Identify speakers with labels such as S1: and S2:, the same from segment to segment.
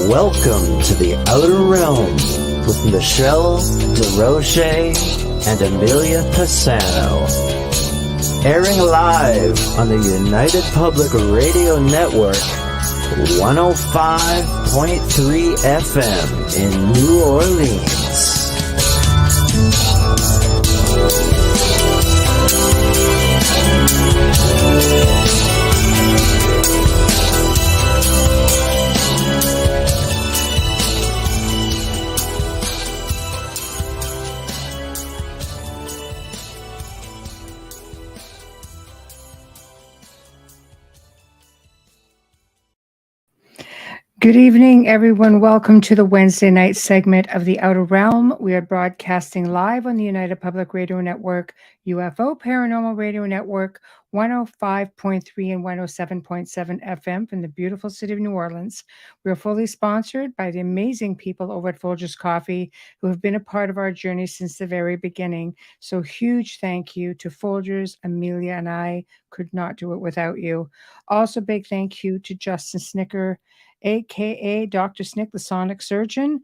S1: Welcome to the Outer Realm with Michelle, and Amelia Pisano. Airing live on the United Public Radio Network, 105.3 FM in New Orleans.
S2: Good evening, everyone. Welcome to the Wednesday night segment of The Outer Realm. We are broadcasting live on the United Public Radio Network, UFO Paranormal Radio Network, 105.3 and 107.7 FM from the beautiful city of New Orleans. We are fully sponsored by the amazing people over at Folgers Coffee who have been a part of our journey since the very beginning. So huge thank you to Folgers, Amelia, and I could not do it without you. Also big thank you to Justin Snicker, aka Dr. Snick, the Sonic Surgeon,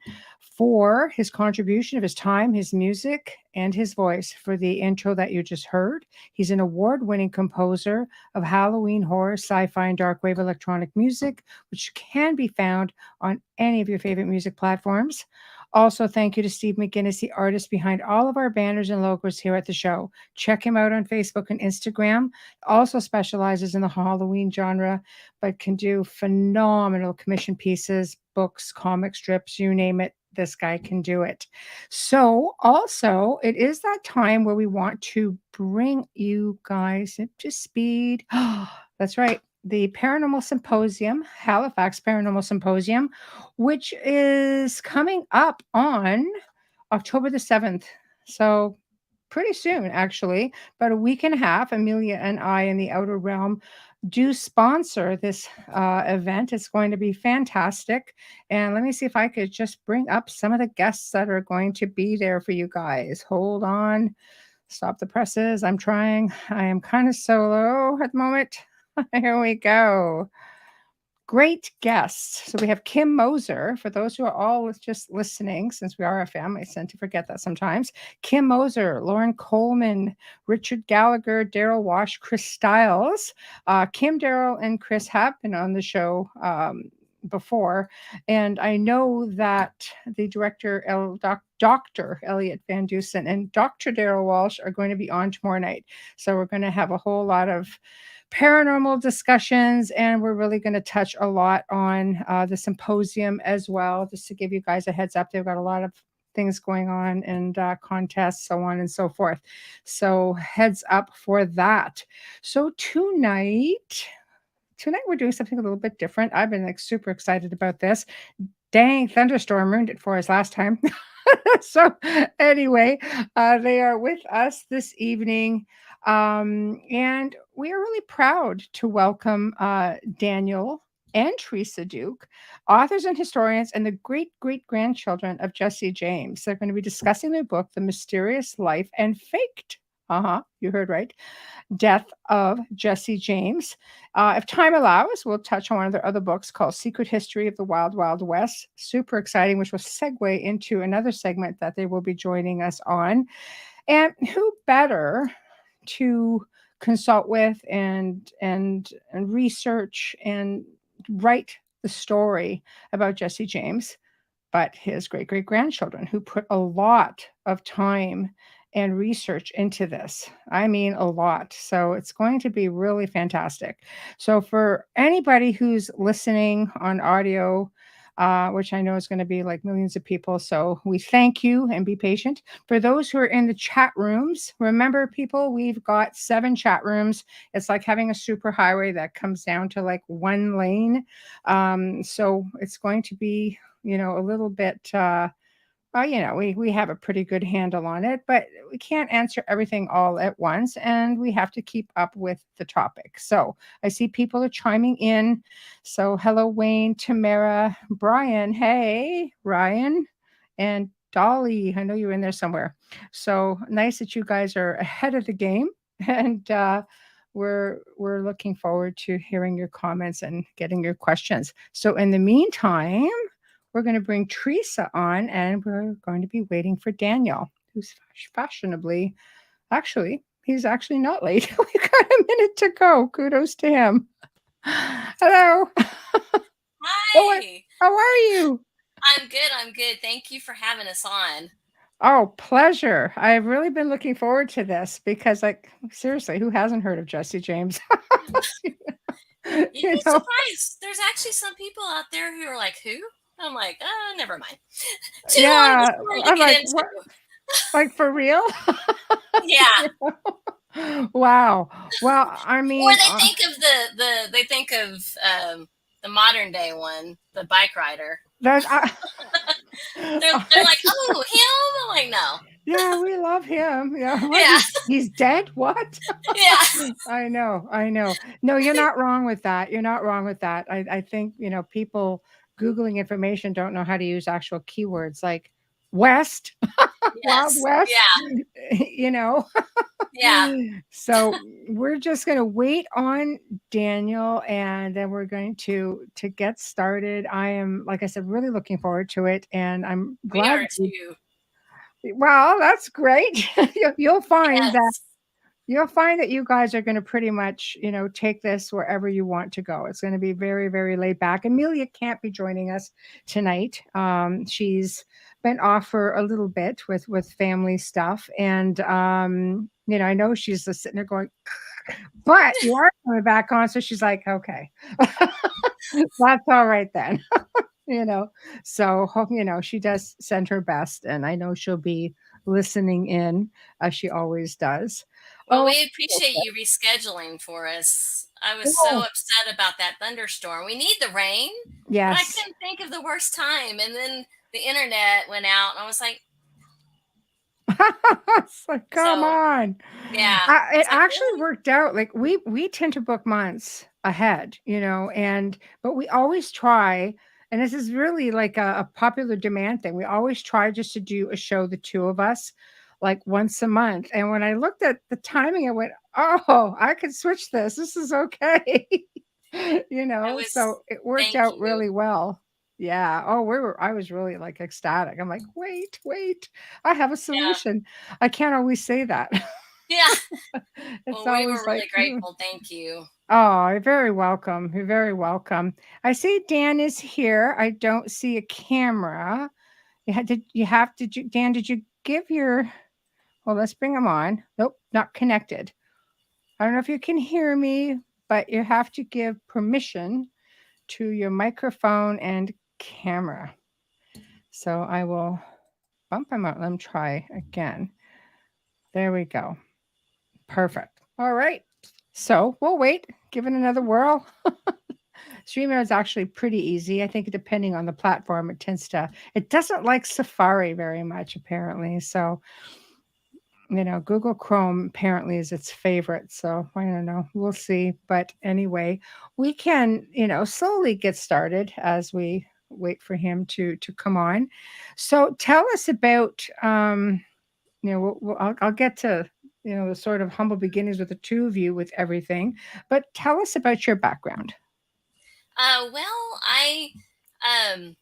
S2: for his contribution of his time, his music, and his voice for the intro that you just heard. He's an award-winning composer of Halloween horror, sci-fi, and dark wave electronic music, which can be found on any of your favorite music platforms. Also, thank you to Steve McGinnis, the artist behind all of our banners and logos here at the show. Check him out on Facebook and Instagram. Also specializes in the Halloween genre, but can do phenomenal commission pieces, books, comic strips, you name it. This guy can do it. So also, it is that time where we want to bring you guys up to speed. That's right. The Paranormal Symposium, Halifax Paranormal Symposium, which is coming up on October the 7th. So pretty soon, actually, about a week and a half. Amelia and I in the Outer Realm do sponsor this event. It's going to be fantastic. And let me see if I could just bring up some of the guests that are going to be there for you guys. Hold on. Stop the presses. I'm trying. I am kind of solo at the moment. Here we go. Great guests. So we have Kim Moser. For those who are all just listening, since we are a family, I tend to forget that sometimes. Kim Moser, Lauren Coleman, Richard Gallagher, Daryl Wash, Chris Stiles. Kim, Daryl, and Chris have been on the show before, and I know that the director, Dr. Elliot Van Dusen, and Dr. Daryl Walsh are going to be on tomorrow night. So we're going to have a whole lot of paranormal discussions, and we're really going to touch a lot on the symposium as well, just to give you guys a heads up. They've got a lot of things going on, and contests, so on and so forth. So heads up for that. So tonight we're doing something a little bit different. I've been super excited about this. Dang, thunderstorm ruined it for us last time. So anyway, they are with us this evening. And we are really proud to welcome Daniel and Teresa Duke, authors and historians and the great-great-grandchildren of Jesse James. They're going to be discussing their book, The Mysterious Life and Faked, you heard right, Death of Jesse James. If time allows, we'll touch on one of their other books called Secret History of the Wild Wild West. Super exciting, which will segue into another segment that they will be joining us on. And who better to consult with and research and write the story about Jesse James, but his great-great-grandchildren, who put a lot of time and research into this. I mean, a lot. So it's going to be really fantastic. So for anybody who's listening on audio, which I know is going to be like millions of people, so we thank you and be patient. For those who are in the chat rooms, remember, people, we've got 7 chat rooms. It's like having a super highway that comes down to like 1 lane. So it's going to be, a little bit we have a pretty good handle on it, but we can't answer everything all at once, and we have to keep up with the topic. So I see people are chiming in. So hello, Wayne, Tamara, Brian. Hey, Ryan, and Dolly. I know you're in there somewhere. So nice that you guys are ahead of the game, and we're looking forward to hearing your comments and getting your questions. So in the meantime, we're going to bring Teresa on, and we're going to be waiting for Daniel, who's fashionably, actually, he's actually not late. We got a minute to go. Kudos to him. Hello.
S3: Hi.
S2: How are you?
S3: I'm good. I'm good. Thank you for having us on.
S2: Oh, pleasure. I've really been looking forward to this because, like, seriously, who hasn't heard of Jesse James?
S3: You'd
S2: You
S3: be
S2: know?
S3: surprised. There's actually some people out there who are like, who? I'm like, never mind. Too long of a
S2: Yeah.
S3: story to
S2: I'm
S3: get
S2: like,
S3: into.
S2: what? Like, for real?
S3: Yeah.
S2: You know? Wow. Well, I
S3: Or
S2: mean,
S3: they think of they think of the modern day one, the bike rider.
S2: that
S3: They're like, oh, him? I'm like, no.
S2: yeah, we love him. Yeah, what?
S3: Yeah.
S2: He's dead? What?
S3: Yeah.
S2: I know, I know. No, you're not wrong with that. You're not wrong with that. I think, people Googling information don't know how to use actual keywords like West, Wild
S3: Yes.
S2: West,
S3: Yeah.
S2: you know.
S3: Yeah.
S2: So we're just going to wait on Daniel, and then we're going to get started. I am, like I said, really looking forward to it, and I'm
S3: We
S2: glad.
S3: are too.
S2: Well, that's great. You'll find that
S3: Yes.
S2: you guys are going to pretty much, take this wherever you want to go. It's going to be very, very laid back. Amelia can't be joining us tonight. She's been off for a little bit with family stuff, and I know she's just sitting there going, but you are coming back on, so she's like, okay, that's all right then. you know so she does send her best, and I know she'll be listening in as she always does.
S3: Well,
S2: Oh,
S3: we appreciate you rescheduling for us. I was so
S2: oh,
S3: upset about that thunderstorm. We need the rain, but I
S2: yes.
S3: couldn't think of the worst time. And then the internet went out, and I was like,
S2: It's like, come
S3: so
S2: on.
S3: yeah. I
S2: It
S3: was like,
S2: actually
S3: really?
S2: worked out. Like, we tend to book months ahead, and but we always try, and this is really like a popular demand thing. We always try just to do a show, the two of us, like once a month. And when I looked at the timing, I went, oh, I could switch this. This is okay.
S3: I was,
S2: So it worked
S3: thank
S2: out
S3: you.
S2: really well. Yeah. Oh, I was really like ecstatic. I'm like, wait, I have a
S3: Yeah.
S2: solution. I can't always say that.
S3: Yeah.
S2: It's
S3: Well, we were
S2: always
S3: really
S2: like,
S3: grateful. Thank you.
S2: oh, you're very welcome. You're very welcome. I see Dan is here. I don't see a camera. Dan, did you give your, well, let's bring him on. Nope, not connected. I don't know if you can hear me, but you have to give permission to your microphone and camera. So I will bump him out. Let him try again. There we go. Perfect. All right. So we'll wait. Give it another whirl. StreamYard is actually pretty easy. I think depending on the platform, it doesn't like Safari very much, apparently. So, Google Chrome apparently is its favorite. So I don't know. We'll see. But anyway, we can, slowly get started as we wait for him to come on. So tell us about, I'll get to, the sort of humble beginnings with the two of you with everything, but tell us about your background.
S3: Well, um,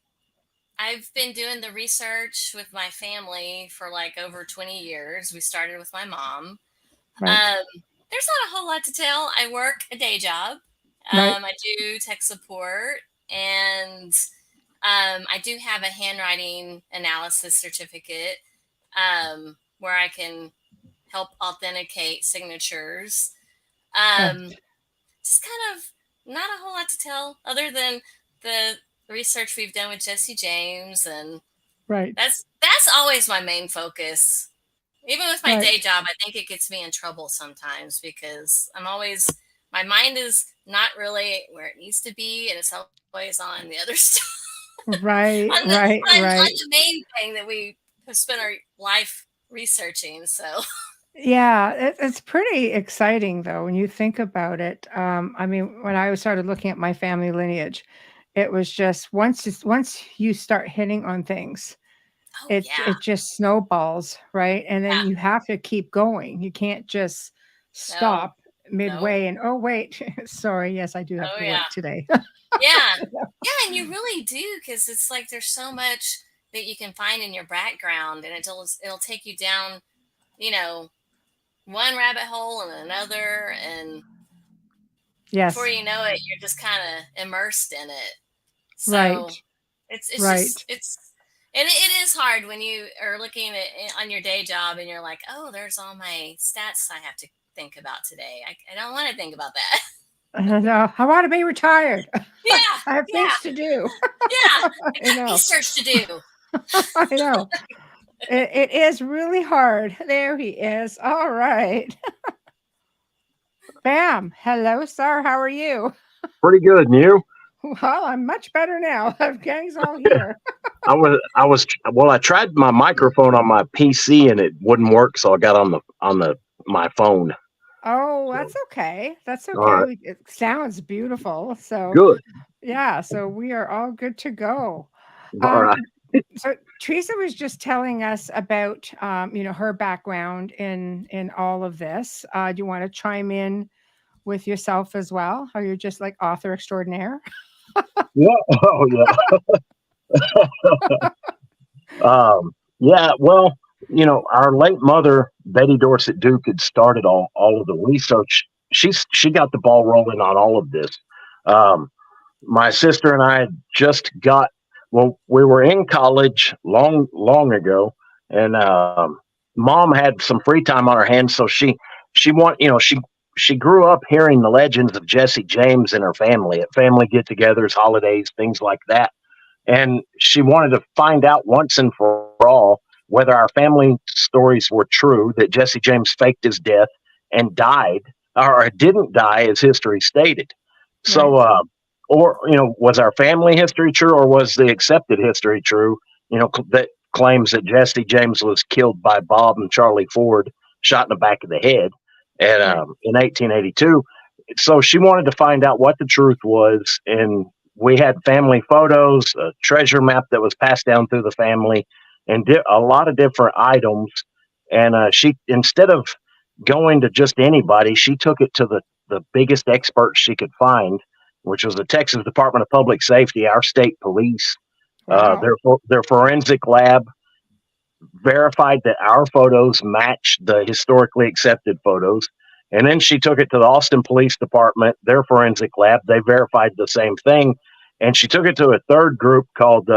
S3: I've been doing the research with my family for like over 20 years. We started with my mom.
S2: Right.
S3: Um, there's not a whole lot to tell. I work a day job.
S2: Right.
S3: I do tech support, and I do have a handwriting analysis certificate where I can help authenticate signatures. Um,
S2: Right.
S3: just kind of not a whole lot to tell other than the research we've done with Jesse James, and
S2: Right.
S3: that's always my main focus. Even with my
S2: Right.
S3: day job, I think it gets me in trouble sometimes because my mind is not really where it needs to be, and it's always on the other stuff,
S2: Right.
S3: on
S2: Right. Right.
S3: the main thing that we have spent our life researching. So
S2: Yeah, it's pretty exciting though when you think about it. I mean, when I started looking at my family lineage, it was just once you start hitting on things,
S3: oh
S2: it
S3: yeah,
S2: just snowballs, right? And then
S3: yeah,
S2: you have to keep going. You can't just
S3: no,
S2: stop.
S3: No.
S2: midway and, oh, wait, sorry. Yes, I do have
S3: Oh
S2: to
S3: yeah.
S2: work today.
S3: Yeah. Yeah, and you really do, because it's like there's so much that you can find in your background, and it'll take you down, you know, one rabbit hole and another, and before
S2: Yes.
S3: you know it, you're just kind of immersed in it.
S2: Right.
S3: So it's just
S2: Right.
S3: and it is hard when you are looking at on your day job and you're like, oh, there's all my stats I have to think about today. I don't want to think about that.
S2: I want to be retired.
S3: Yeah,
S2: I have
S3: yeah,
S2: things to do.
S3: yeah. I
S2: I
S3: got
S2: know.
S3: research to do.
S2: I know. It is really hard. There he is. All right. Bam. Hello, sir. How are you?
S4: Pretty good. And you?
S2: Well, I'm much better now. Gang's all here.
S4: Well, I tried my microphone on my PC and it wouldn't work. So I got my phone.
S2: Oh,
S4: So,
S2: that's okay. That's
S4: all
S2: okay.
S4: right.
S2: It sounds beautiful. So,
S4: Good.
S2: yeah, so we are all good to go.
S4: All
S2: Um,
S4: right.
S2: so Teresa was just telling us about, her background in all of this. Do you want to chime in with yourself as well? Are you just like author extraordinaire?
S4: Yeah. Oh, yeah. Yeah. Well, our late mother, Betty Dorset Duke, had started all of the research. She got the ball rolling on all of this. Um, my sister and I had just got, well, we were in college long ago, and mom had some free time on her hands, so she grew up hearing the legends of Jesse James and her family at family get-togethers, holidays, things like that, and she wanted to find out once and for all whether our family stories were true, that Jesse James faked his death and died, or didn't die as history stated. So,
S2: Right,
S4: or was our family history true, or was the accepted history true? That claims that Jesse James was killed by Bob and Charlie Ford, shot in the back of the head, and
S2: right,
S4: in 1882. So she wanted to find out what the truth was, and we had family photos, a treasure map that was passed down through the family, and a lot of different items. And she, instead of going to just anybody, she took it to the biggest experts she could find, which was the Texas Department of Public Safety, our state police.
S2: wow,
S4: Their forensic lab verified that our photos matched the historically accepted photos. And then she took it to the Austin Police Department, their forensic lab. They verified the same thing. And she took it to a third group called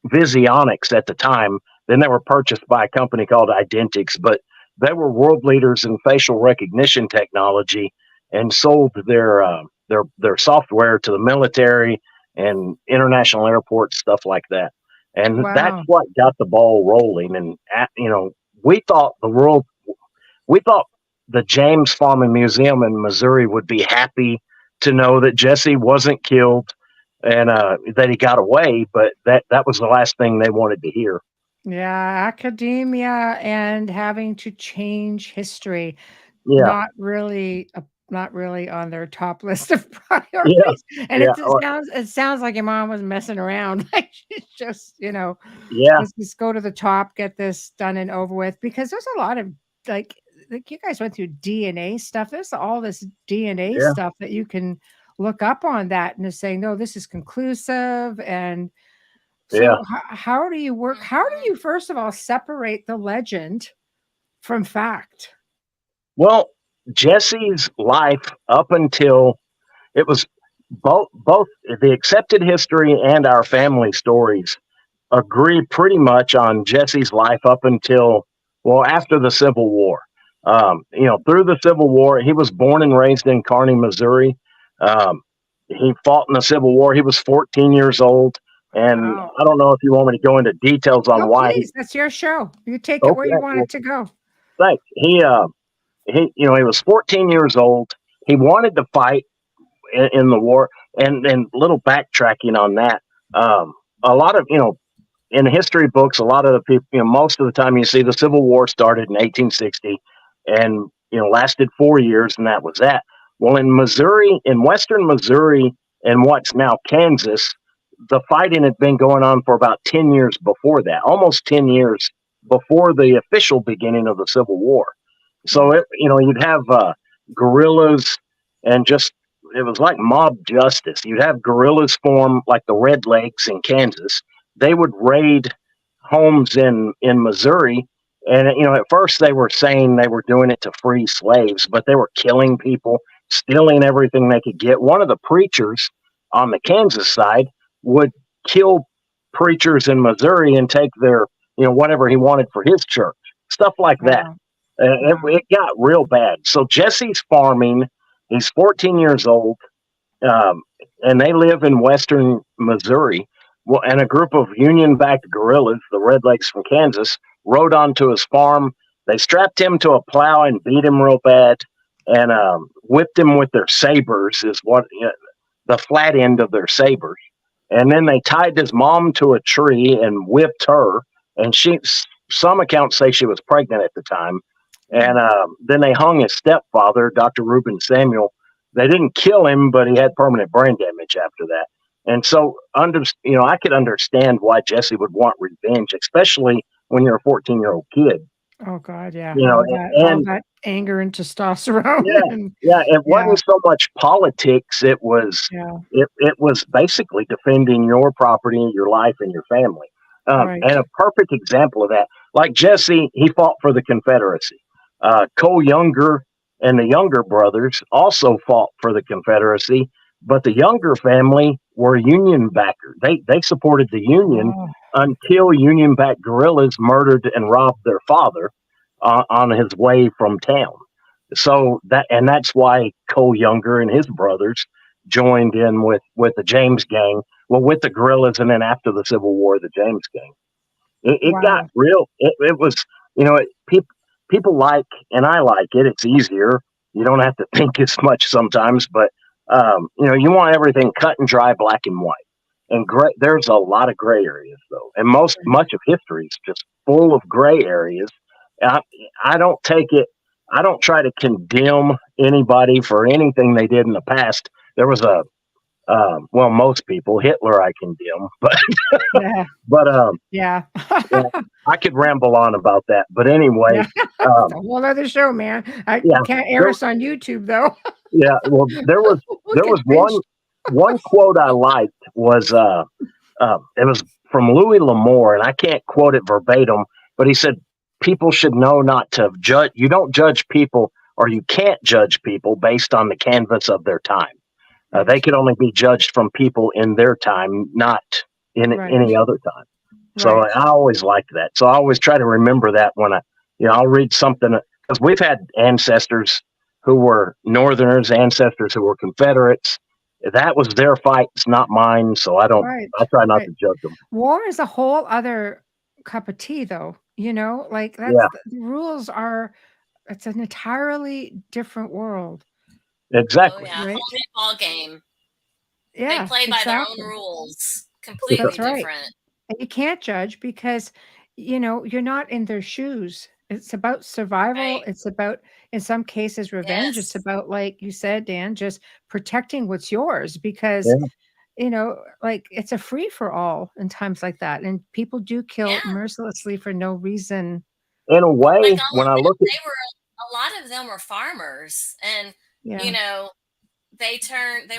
S4: Visionics at the time. Then they were purchased by a company called Identics, but they were world leaders in facial recognition technology and sold their software to the military and international airports, stuff like that. And that's
S2: wow.
S4: what got the ball rolling. And we thought we thought the James Farm and Museum in Missouri would be happy to know that Jesse wasn't killed and that he got away, but that was the last thing they wanted to hear.
S2: Yeah, academia and having to change history,
S4: Yeah,
S2: not really on their top list of
S4: yeah,
S2: priorities. And
S4: yeah,
S2: it sounds like your mom was messing around. Like she's just,
S4: yeah,
S2: let's just go to the top, get this done and over with. Because there's a lot of like you guys went through DNA stuff. There's all this DNA
S4: yeah,
S2: stuff that you can look up on that and is saying, no, this is conclusive. And
S4: yeah.
S2: so how do you work? How do
S3: Mhm.
S2: you first of all separate the legend from fact?
S4: Well, Jesse's life up until it was both the accepted history and our family stories agree pretty much on Jesse's life up until, well, after the Civil War. Through the Civil War, he was born and raised in Kearney, Missouri. Um, he fought in the Civil War. He was 14 years old. And
S2: Wow.
S4: I don't know if you want me to go into details on
S2: No,
S4: why.
S2: please. That's your show. You take it where
S4: Okay,
S2: you want
S4: well,
S2: it to go.
S4: thanks. He was 14 years old. He wanted to fight in the war. And little backtracking on that. A lot of, in history books, a lot of the people, most of the time you see the Civil War started in 1860 and, lasted 4 years, and that was that. Well, in Missouri, in Western Missouri and what's now Kansas, the fighting had been going on for about 10 years before that, almost 10 years before the official beginning of the Civil War. So,
S2: Right.
S4: you'd have guerrillas, and just it was like mob justice. You'd have guerrillas form like the Red Lakes in Kansas. They would raid homes in Missouri, and at first they were saying they were doing it to free slaves, but they were killing people, stealing everything they could get. One of the preachers on the Kansas side would kill preachers in Missouri and take their whatever he wanted for his church, stuff like that.
S2: Wow.
S4: It got real bad. So Jesse's farming. He's 14 years old, um, and they live in western Missouri. Well, and a group of Union-backed guerrillas, the Red Lakes from Kansas, rode onto his farm. They strapped him to a plow and beat him real bad, and whipped him with their sabers, is what the flat end of their sabers. And then they tied his mom to a tree and whipped her. And some accounts say she was pregnant at the time. And then they hung his stepfather, Dr. Reuben Samuel. They didn't kill him, but he had permanent brain damage after that. And so, I could understand why Jesse would want revenge, especially when you're a 14-year-old kid.
S2: Oh God, yeah.
S4: All
S2: that anger and testosterone.
S4: Yeah. It wasn't so much politics. It was it was basically defending your property, your life, and your family.
S2: Right.
S4: And a perfect example of that, like Jesse, he fought for the Confederacy. Cole Younger and the Younger brothers also fought for the Confederacy, but the Younger family were Union backers. They supported the Union until Union-backed guerrillas murdered and robbed their father on his way from town. So that's why Cole Younger and his brothers joined in with the James Gang. Well, with the guerrillas, and then after the Civil War, the James Gang. It got real. It was, people like, and I like it. It's easier. You don't have to think as much sometimes, but you want everything cut and dry, black and white. And there's a lot of gray areas though, and much of history is just full of gray areas. I don't take it. I don't try to condemn anybody for anything they did in the past. There was most people, Hitler, I condemn, but I could ramble on about that. But anyway,
S2: it's a whole other show, man. I can't air us on YouTube though.
S4: Yeah, well, there was one quote I liked was it was from Louis L'Amour, and I can't quote it verbatim, but he said people should know not to judge. You don't judge people, or you can't judge people based on the canvas of their time. They can only be judged from people in their time, not in any other time. So I always liked that. So I always try to remember that when I'll read something, because we've had ancestors who were Northerners, ancestors who were Confederates. That was their fight. It's not mine. So I try not to judge them.
S2: War is a whole other cup of tea though. The rules it's an entirely different world.
S4: Exactly.
S3: Oh, yeah. Whole new ball game.
S2: Yeah.
S3: They play by their own rules. Completely different.
S2: And you can't judge because, you're not in their shoes. It's about survival.
S3: Right.
S2: It's about, in some cases, revenge.
S3: Yes.
S2: It's about, like you said, Dan, just protecting what's yours because, it's a free for all in times like that. And people do kill mercilessly for no reason.
S4: In a way, when I look at
S3: a lot of them were farmers, and they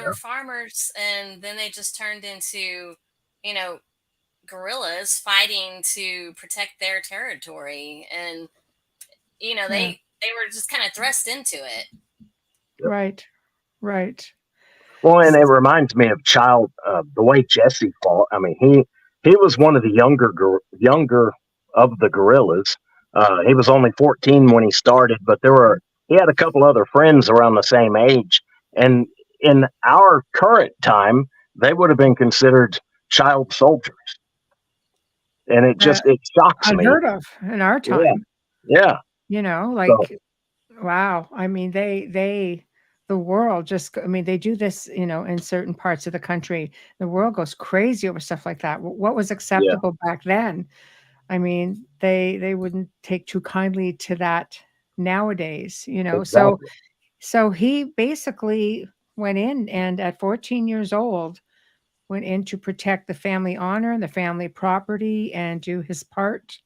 S3: were farmers, and then they just turned into guerrillas fighting to protect their territory, and they were just kind of thrust into it.
S2: Right.
S4: Well, and it reminds me of the way Jesse fought. I mean, he was one of the younger of the guerrillas. He was only 14 when he started, but he had a couple other friends around the same age. And in our current time, they would have been considered child soldiers. And it shocks me.
S2: Unheard of in our time.
S4: Yeah.
S2: Wow. I mean, the world they do this, in certain parts of the country. The world goes crazy over stuff like that. What was acceptable back then? I mean, they wouldn't take too kindly to that nowadays, Exactly. So he basically went in and at 14 years old, went in to protect the family honor and the family property and do his part.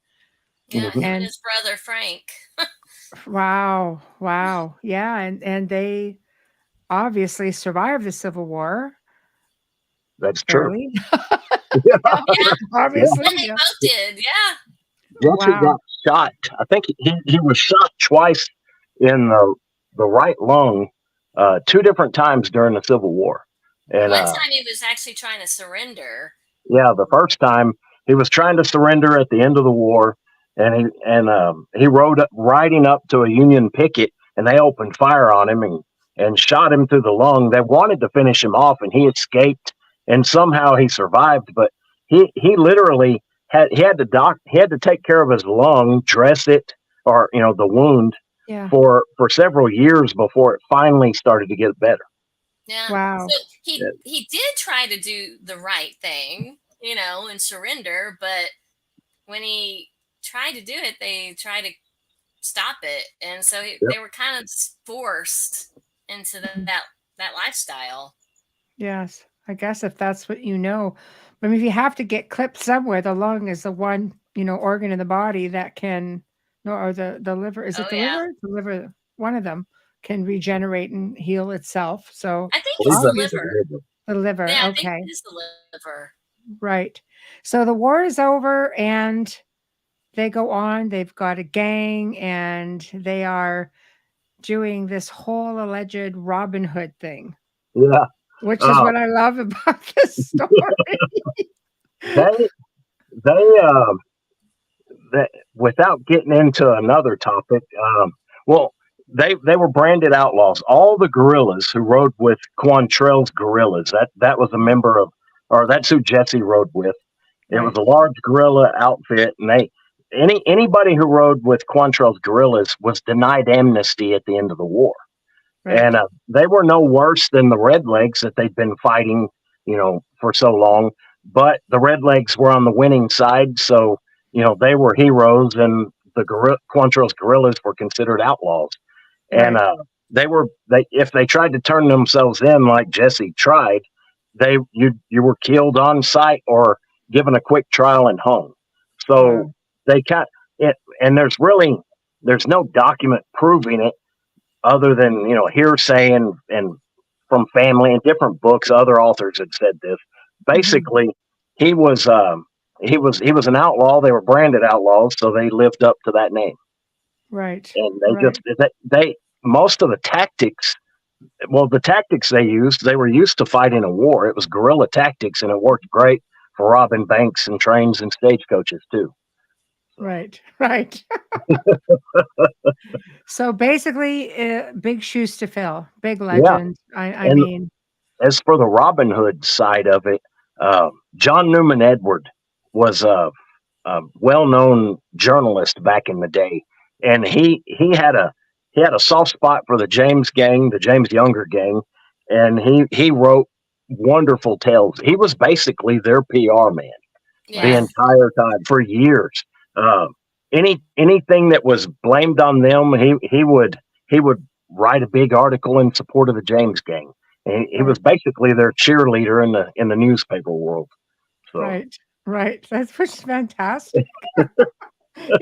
S3: Yeah, and his brother Frank.
S2: Wow. Wow. Yeah. And they obviously survived the Civil War
S4: That's true.
S2: fairly.
S3: Oh yeah,
S4: Yeah.
S2: Obviously.
S3: and they
S2: Yeah.
S3: both did. Yeah.
S4: Jesse
S2: Wow.
S4: got shot. I think he was shot twice in the right lung, two different times during the Civil War. And
S3: One time he was actually trying to surrender.
S4: yeah, the first time he was trying to surrender at the end of the war, and he rode up, riding up to a Union picket, and they opened fire on him and shot him through the lung. They wanted to finish him off, and he escaped, and somehow he survived. But he literally he had to take care of his lung, dress it, or the wound
S2: Yeah.
S4: for several years before it finally started to get better.
S3: Yeah.
S2: Wow.
S3: So he did try to do the right thing, and surrender, but when he tried to do it, they tried to stop it, and so
S4: Yep.
S3: they were kind of forced into that lifestyle.
S2: Yes. I guess if that's what you know. I mean, if you have to get clipped somewhere, the lung is the one, organ in the body that can, no, or the liver. Is it
S3: Oh
S2: the
S3: yeah,
S2: liver? The liver, one of them can regenerate and heal itself. So
S3: I think
S4: I
S3: it's
S4: believe
S3: the
S4: that's the
S2: obviously
S3: liver.
S4: river.
S2: the liver.
S3: Yeah, I think
S2: Okay.
S3: it is the liver.
S2: Right. So the war is over and they go on. They've got a gang and they are doing this whole alleged Robin Hood thing,
S4: Yeah.
S2: which is
S4: Uh,
S2: what I love about this story.
S4: they they that without getting into another topic, well, they were branded outlaws. All the guerrillas who rode with Quantrell's guerrillas, that was a member of, or that's who Jesse rode with. It was
S2: Right.
S4: a large guerrilla outfit, and anybody who rode with Quantrell's guerrillas was denied amnesty at the end of the war.
S2: Right.
S4: And they were no worse than the Redlegs that they'd been fighting, for so long. But the Redlegs were on the winning side, so they were heroes, and the Quantrell's guerrillas were considered outlaws. And
S2: Right.
S4: they if they tried to turn themselves in like Jesse tried, you were killed on sight or given a quick trial and hung. So
S2: Wow.
S4: they kind it, and there's no document proving it other than hearsay and from family and different books. Other authors had said this.
S2: Hmm.
S4: Basically, he was he was an outlaw. They were branded outlaws, so they lived up to that name.
S2: Right.
S4: And
S2: Right.
S4: they most of the tactics. Well, the tactics they were used to fighting a war. It was guerrilla tactics, and it worked great for robbing banks and trains and stagecoaches too. So
S2: Right. Right. So basically, big shoes to fill. Big
S4: yeah,
S2: legend. I
S4: and
S2: mean,
S4: as for the Robin Hood side of it, John Newman Edward was a well-known journalist back in the day, and he had a soft spot for the James Gang, the James Younger Gang, and he wrote wonderful tales. He was basically their PR man the
S3: Yeah.
S2: wow.
S4: entire time for years. Um, anything that was blamed on them, he would write a big article in support of the James Gang. And he was
S2: Right.
S4: basically their cheerleader in the newspaper world. So
S2: Right. Right. That's which is fantastic. You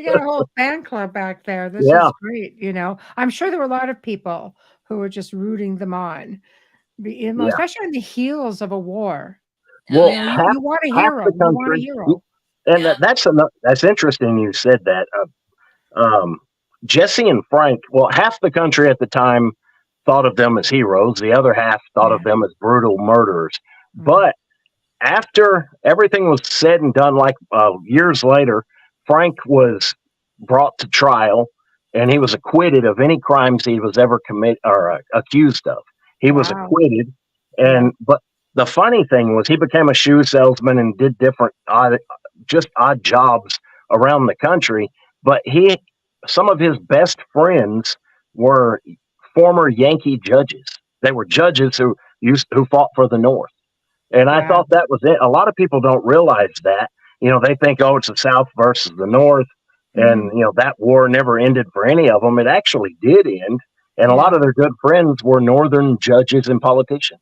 S2: got a whole fan club back there. This
S4: yeah,
S2: is great. I'm sure there were a lot of people who were just rooting them on,
S4: yeah.
S2: especially on the heels of a war.
S3: Oh
S4: Well,
S3: yeah.
S2: You want a
S4: half
S2: hero.
S4: the
S2: You want a
S4: country,
S2: hero.
S4: and
S3: Yeah.
S4: that's interesting. You said that. Um, Jesse and Frank. Well, half the country at the time thought of them as heroes. The other half thought
S2: Yeah.
S4: of them as brutal murderers.
S2: Mm.
S4: But after everything was said and done, like years later, Frank was brought to trial and he was acquitted of any crimes he was ever committed or accused of. He was
S2: Wow.
S4: acquitted,
S2: Yeah.
S4: but the funny thing was he became a shoe salesman and did different just odd jobs around the country. But some of his best friends were former Yankee judges. They were judges who fought for the North. And I
S2: Wow.
S4: thought that was it. A lot of people don't realize that. They think, oh, it's the South versus the North.
S2: Hmm.
S4: And, that war never ended for any of them. It actually did end. And a lot
S2: Yeah.
S4: of their good friends were Northern judges and politicians.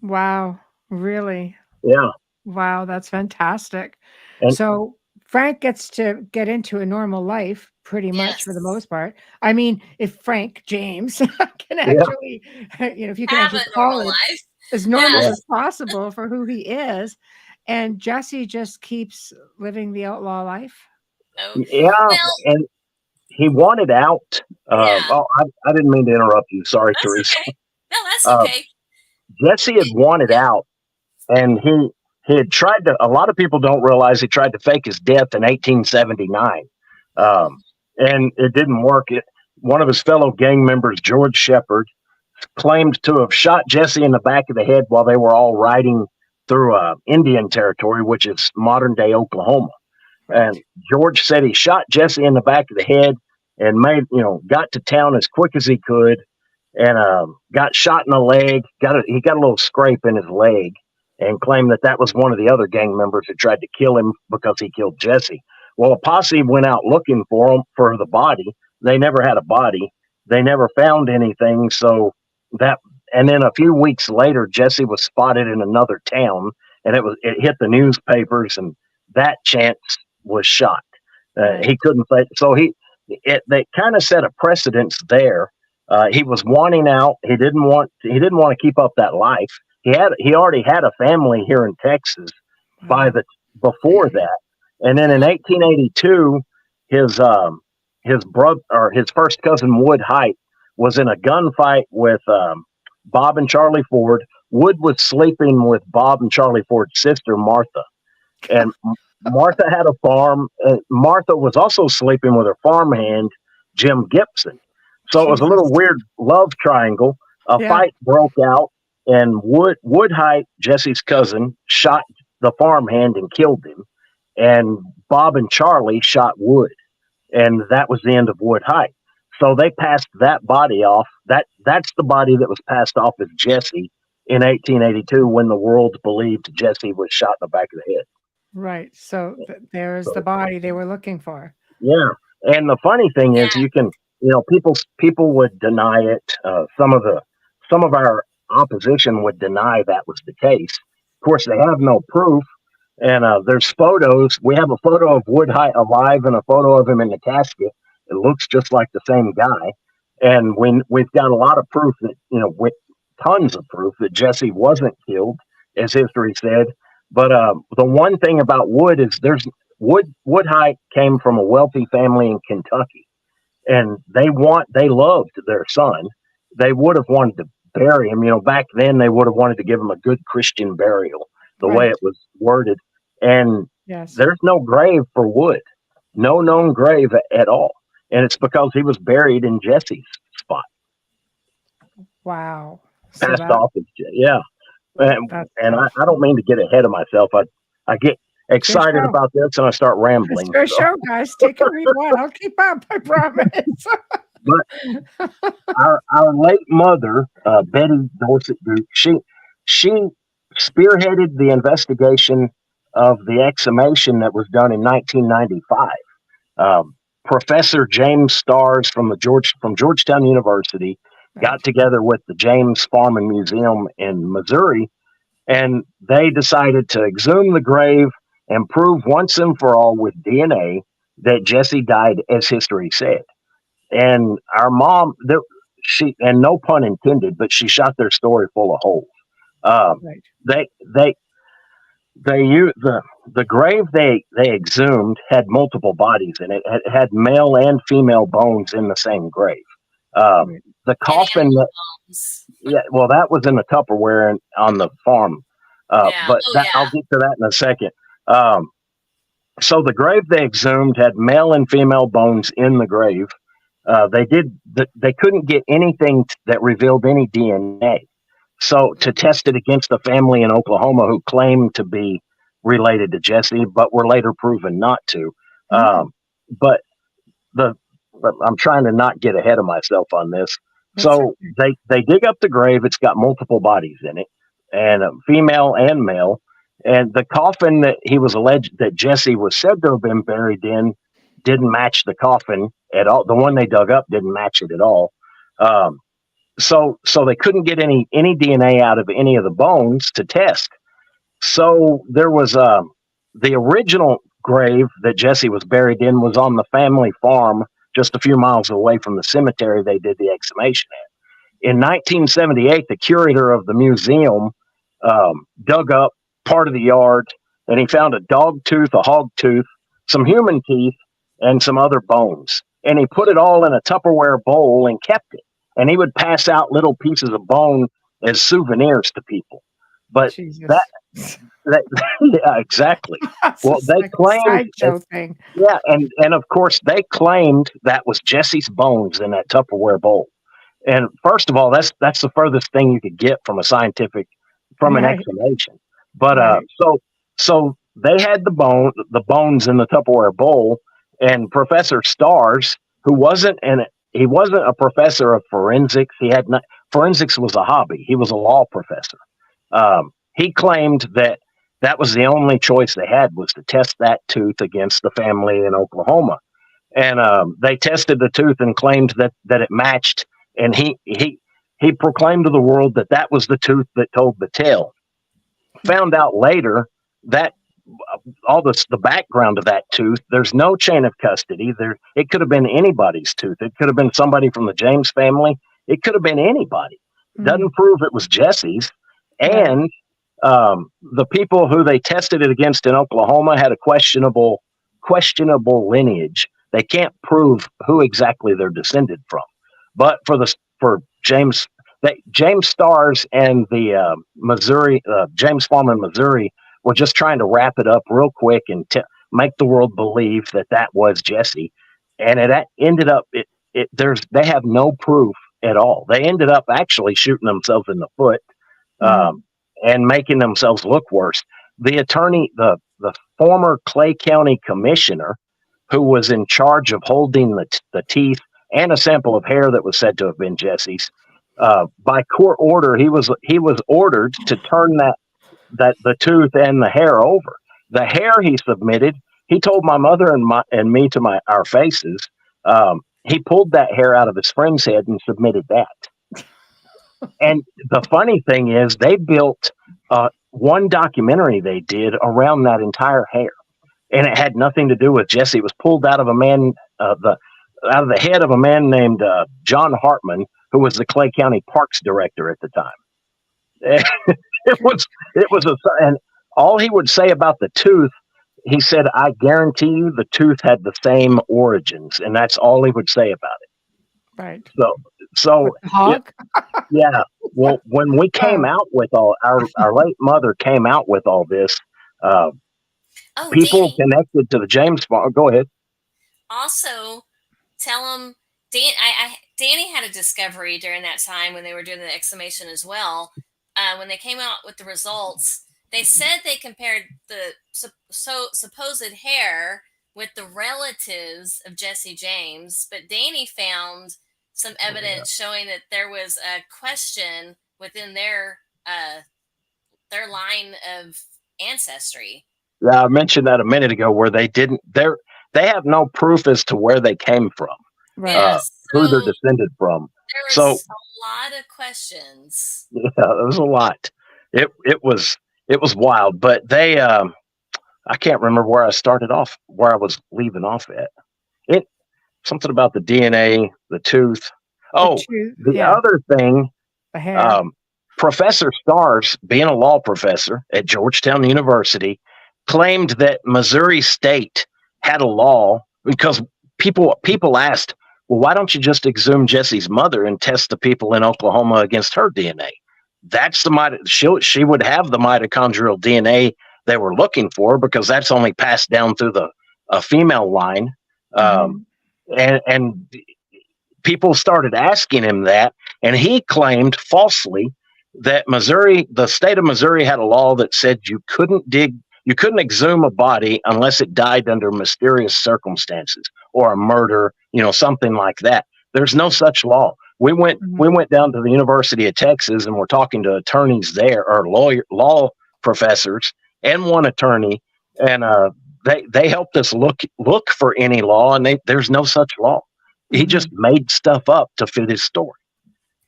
S2: Wow. Really?
S4: Yeah.
S2: Wow. That's fantastic.
S4: And
S2: So Frank gets to get into a normal life pretty much for the
S3: Yes.
S2: most part. I mean, if Frank James can actually, if you can
S3: Have
S2: actually
S3: a
S2: call
S3: normal
S2: it
S3: life.
S2: as normal
S3: Yeah.
S2: as possible for who he is, and Jesse just keeps living the outlaw life.
S3: Oh,
S4: Yeah,
S3: well,
S4: and he wanted out.
S3: yeah.
S4: I didn't mean to interrupt you. Sorry,
S3: That's
S4: Teresa.
S3: okay. No, that's
S4: Uh,
S3: okay.
S4: Jesse had wanted
S3: Yeah.
S4: out, and he had tried to. A lot of people don't realize he tried to fake his death in 1879,
S3: Oh,
S4: um, and it didn't work. One of his fellow gang members, George Shepard, claimed to have shot Jesse in the back of the head while they were all riding through Indian territory, which is modern day Oklahoma.
S2: Right.
S4: And George said he shot Jesse in the back of the head and got to town as quick as he could, and got shot in the leg. He got a little scrape in his leg, and claimed that was one of the other gang members who tried to kill him because he killed Jesse. Well, a posse went out looking for the body. They never had a body. They never found anything. And then a few weeks later, Jesse was spotted in another town, and it hit the newspapers, and that chance was shot.
S2: Right.
S4: He couldn't say so. They kind of set a precedence there. He was wanting out. He didn't want to keep up that life. He already had a family here in Texas before that, and then in 1882, his brother, or his first cousin Wood Height, was in a gunfight with Bob and Charlie Ford. Wood was sleeping with Bob and Charlie Ford's sister Martha, and Martha had a farm. Martha was also sleeping with her farmhand Jim Gibson. So it was a
S2: Jesus.
S4: little weird love triangle. A
S2: Yeah.
S4: fight broke out, and Woodhite, Jesse's cousin, shot the farmhand and killed him. And Bob and Charlie shot Wood, and that was the end of Woodhite. So they passed that body off. That's the body that was passed off as Jesse in 1882, when the world believed Jesse was shot in the back of the head.
S2: Right. So there's the body they were looking for.
S4: Yeah, and the funny thing is, people would deny it. Some of our opposition would deny that was the case. Of course, they have no proof, and there's photos. We have a photo of Woodhite alive and a photo of him in the casket. It looks just like the same guy, and we've got a lot of proof that with tons of proof that Jesse wasn't killed, as history said. But the one thing about Wood is Woodhite came from a wealthy family in Kentucky, and they loved their son. They would have wanted to bury him. Back then they would have wanted to give him a good Christian burial, the way it was worded. And
S2: Yes.
S4: there's no grave for Wood, no known grave at all, and it's because he was buried in Jesse's spot.
S2: Wow.
S4: Passed off as yeah. And I don't mean to get ahead of myself. I get excited about this and I start rambling.
S2: It's your show, guys. Take a rewind. I'll keep up, I promise.
S4: But our late mother, Betty Dorset Duke, she spearheaded the investigation of the exhumation that was done in 1995. Professor James Stars from Georgetown University got together with the James Farm and Museum in Missouri, and they decided to exhume the grave and prove once and for all with DNA that Jesse died as history said. And our mom, and no pun intended, but she shot their story full of holes. They used the grave they exhumed had multiple bodies in it. It had male and female bones in the same grave. The coffin, that was in the Tupperware on the farm. I'll get to that in a second. So the grave they exhumed had male and female bones in the grave. They couldn't get anything that revealed any DNA. So to test it against a family in Oklahoma who claimed to be related to Jesse, but were later proven not to. But I'm trying to not get ahead of myself on this. So they dig up the grave. It's got multiple bodies in it, and female and male. And the coffin that he was alleged that Jesse was said to have been buried in didn't match the coffin at all. The one they dug up didn't match it at all. So they couldn't get any DNA out of any of the bones to test. So there was the original grave that Jesse was buried in was on the family farm just a few miles away from the cemetery they did the exhumation at. In 1978, the curator of the museum dug up part of the yard, and he found a dog tooth, a hog tooth, some human teeth, and some other bones. And he put it all in a Tupperware bowl and kept it. And he would pass out little pieces of bone as souvenirs to people. But
S2: Jesus.
S4: that yeah, exactly.
S2: That's
S4: Well, they
S2: like a
S4: claimed,
S2: sideshow thing.
S4: yeah, and of course they claimed that was Jesse's bones in that Tupperware bowl. And first of all, that's the furthest thing you could get from a scientific, from an
S2: Right.
S4: exhumation. But
S2: Right.
S4: so they had the bones in the Tupperware bowl, and Professor Stars, who he wasn't a professor of forensics. He had not, forensics was a hobby. He was a law professor. He claimed that was the only choice they had, was to test that tooth against the family in Oklahoma. And they tested the tooth and claimed that it matched. And he proclaimed to the world that was the tooth that told the tale. Found out later that all the background of that tooth, there's no chain of custody. It could have been anybody's tooth. It could have been somebody from the James family. It could have been anybody. Doesn't prove it was Jesse's. And the people who they tested it against in Oklahoma had a questionable lineage. They can't prove who exactly they're descended from. But for James Stars and the Missouri James Farm in Missouri were just trying to wrap it up real quick and make the world believe that was Jesse. And it ended up they have no proof at all. They ended up actually shooting themselves in the foot. And making themselves look worse. The attorney, the former Clay County commissioner, who was in charge of holding the teeth and a sample of hair that was said to have been Jesse's, by court order, he was ordered to turn that the tooth and the hair over. The hair he submitted, he told my mother and me to our faces. He pulled that hair out of his friend's head and submitted that. And the funny thing is, they built one documentary they did around that entire hair, and it had nothing to do with Jesse. It was pulled out of out of the head of a man named John Hartman, who was the Clay County Parks director at the time. And all he would say about the tooth, he said, "I guarantee you, the tooth had the same origins," and that's all he would say about it.
S2: Right.
S4: So
S2: hog?
S4: yeah. Well, when we came out with our late mother came out with all this, people
S3: Danny,
S4: connected to the James Farm. Go ahead.
S3: Also, tell them, Danny had a discovery during that time when they were doing the exhumation as well. When they came out with the results, they said they compared the supposed hair with the relatives of Jesse James, but Danny found some evidence showing that there was a question within their line of ancestry.
S4: Yeah, I mentioned that a minute ago, where they have no proof as to where they came from, who they're descended from.
S3: There was a lot of questions.
S4: Yeah, there was a lot. It was wild, but they I can't remember where I started off, where I was leaving off at. Something about the DNA, the tooth. Other thing, Professor Stars, being a law professor at Georgetown University, claimed that Missouri State had a law, because people asked, well, why don't you just exhume Jesse's mother and test the people in Oklahoma against her DNA? That's she would have the mitochondrial DNA they were looking for, because that's only passed down through a female line. And people started asking him that, and he claimed falsely that the state of Missouri had a law that said you couldn't exhume a body unless it died under mysterious circumstances or a murder, something like that. There's no such law. We went down to the University of Texas, and we're talking to attorneys there, or law professors, and one attorney, and they helped us look for any law, and there's no such law. He just made stuff up to fit his story.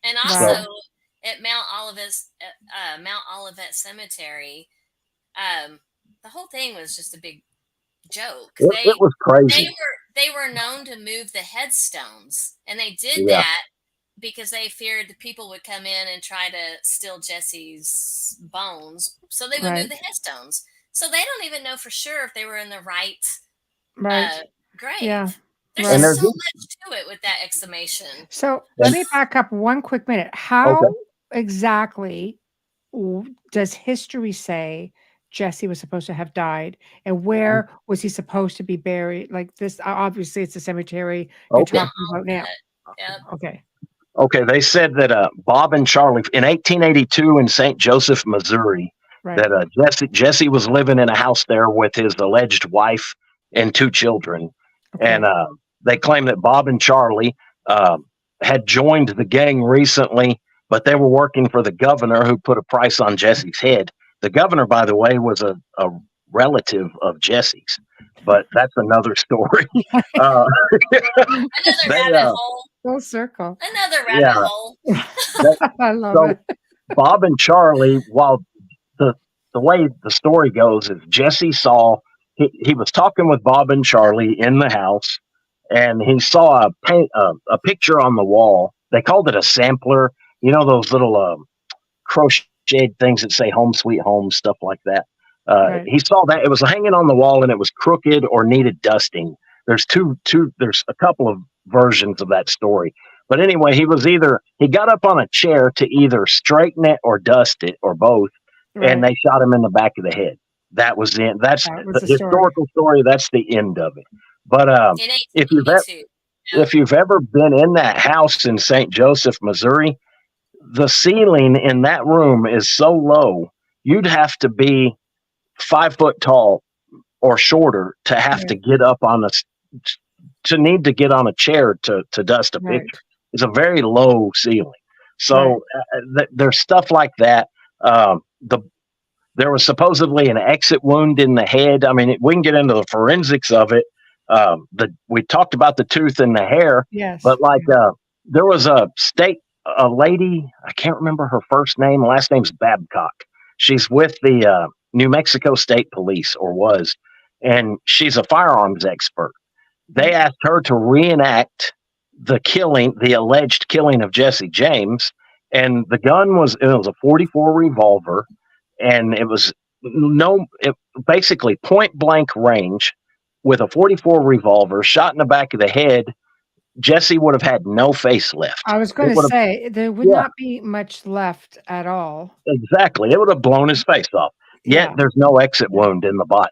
S3: And also at Mount Olivet Cemetery, the whole thing was just a big joke.
S4: It was crazy.
S3: they were known to move the headstones, and they did
S4: Yeah.
S3: that because they feared the people would come in and try to steal Jesse's bones. So they would move
S2: Right.
S3: the headstones. So they don't even know for sure if they were in the right
S2: Right.
S3: grave.
S2: Yeah.
S3: There's
S2: Right.
S3: just so much to it with that exhumation.
S2: So let me back up one quick minute. How
S4: Okay.
S2: exactly does history say Jesse was supposed to have died, and where was he supposed to be buried? Like this, obviously, it's the cemetery you're
S4: Okay.
S2: talking about now.
S3: Yep.
S2: Okay.
S4: Okay. They said that Bob and Charlie in 1882 in St. Joseph, Missouri,
S2: Right.
S4: that Jesse was living in a house there with his alleged wife and 2 children,
S2: Okay.
S4: and they claim that Bob and Charlie had joined the gang recently, but they were working for the governor who put a price on Jesse's head. The governor, by the way, was a relative of Jesse's, but that's another story.
S3: Another
S4: They,
S3: rabbit hole.
S2: Full circle.
S3: Another rabbit
S4: yeah,
S3: hole.
S2: I love
S4: so
S2: it.
S4: Bob and Charlie, while the way the story goes is Jesse saw he was talking with Bob and Charlie in the house, and he saw a picture on the wall. They called it a sampler. You know those little crocheted things that say "Home Sweet Home," stuff like that.
S2: Right.
S4: He saw that it was hanging on the wall and it was crooked or needed dusting. There's there's a couple of versions of that story. But anyway, he got up on a chair to either straighten it or dust it or both, and
S2: Right.
S4: they shot him in the back of the head. That was it. That's
S2: That was
S4: the
S2: the story.
S4: historical story. That's the end of it. But
S3: In
S4: if you've
S3: 1882.
S4: if you've ever been in that house in St. Joseph, Missouri, the ceiling in that room is so low, you'd have to be 5 foot tall or shorter to have
S2: Right.
S4: to get up on need to get on a chair to dust a
S2: Right.
S4: picture. It's a very low ceiling. So
S2: Right.
S4: there's stuff like that. There was supposedly an exit wound in the head. I mean, we can get into the forensics of it. We talked about the tooth and the hair,
S2: Yes.
S4: but there was a lady, I can't remember her first name, last name's Babcock. She's with the New Mexico State Police, or was, and she's a firearms expert. They asked her to reenact the alleged killing of Jesse James, and the gun was a 44 revolver, and it was basically point blank range with a 44 revolver shot in the back of the head. Jesse would have had no face left.
S2: I was going to say there would not be much left at all.
S4: Exactly. It would have blown his face off. Yet there's no exit wound in the body.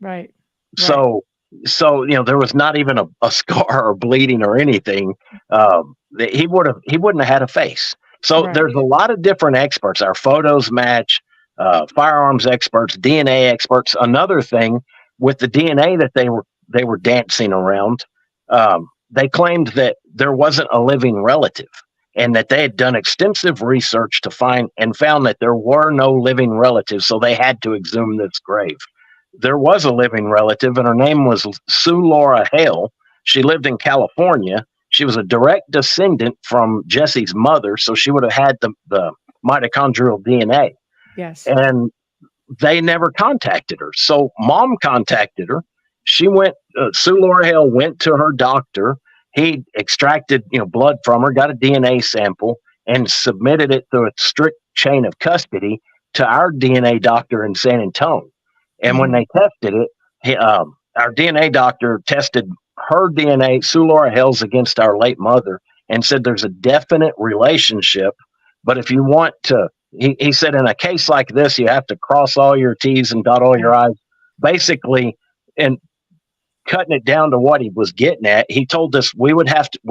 S2: Right.
S4: So there was not even a scar or bleeding or anything. He wouldn't have had a face. So there's a lot of different experts. Our photos match, firearms experts, DNA experts. Another thing with the DNA that they were dancing around, they claimed that there wasn't a living relative, and that they had done extensive research to found that there were no living relatives. So they had to exhume this grave. There was a living relative, and her name was Sue Laura Hale. She lived in California. She was a direct descendant from Jesse's mother, so she would have had the mitochondrial DNA.
S2: Yes.
S4: And they never contacted her. So Mom contacted her. She went, Sue Laura Hale went to her doctor. He extracted blood from her, got a DNA sample, and submitted it through a strict chain of custody to our DNA doctor in San Antonio. And when they tested it, our DNA doctor tested her DNA, Sue Laura Hale's, against our late mother, and said there's a definite relationship. But if you want to, he said, in a case like this, you have to cross all your T's and dot all your I's. Basically, and cutting it down to what he was getting at, he told us we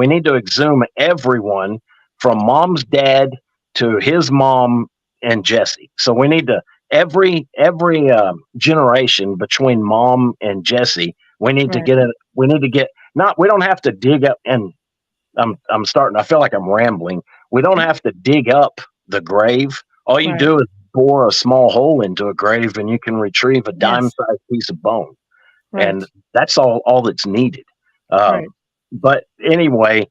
S4: need to exhume everyone from Mom's dad to his mom and Jesse. So we need to every generation between Mom and Jesse. We need to get it. We need to get we don't have to dig up. And I'm starting. I feel like I'm rambling. We don't have to dig up the grave. All you do is bore a small hole into a grave, and you can retrieve a dime-sized piece of bone.
S2: Right.
S4: And that's all that's needed. But anyway,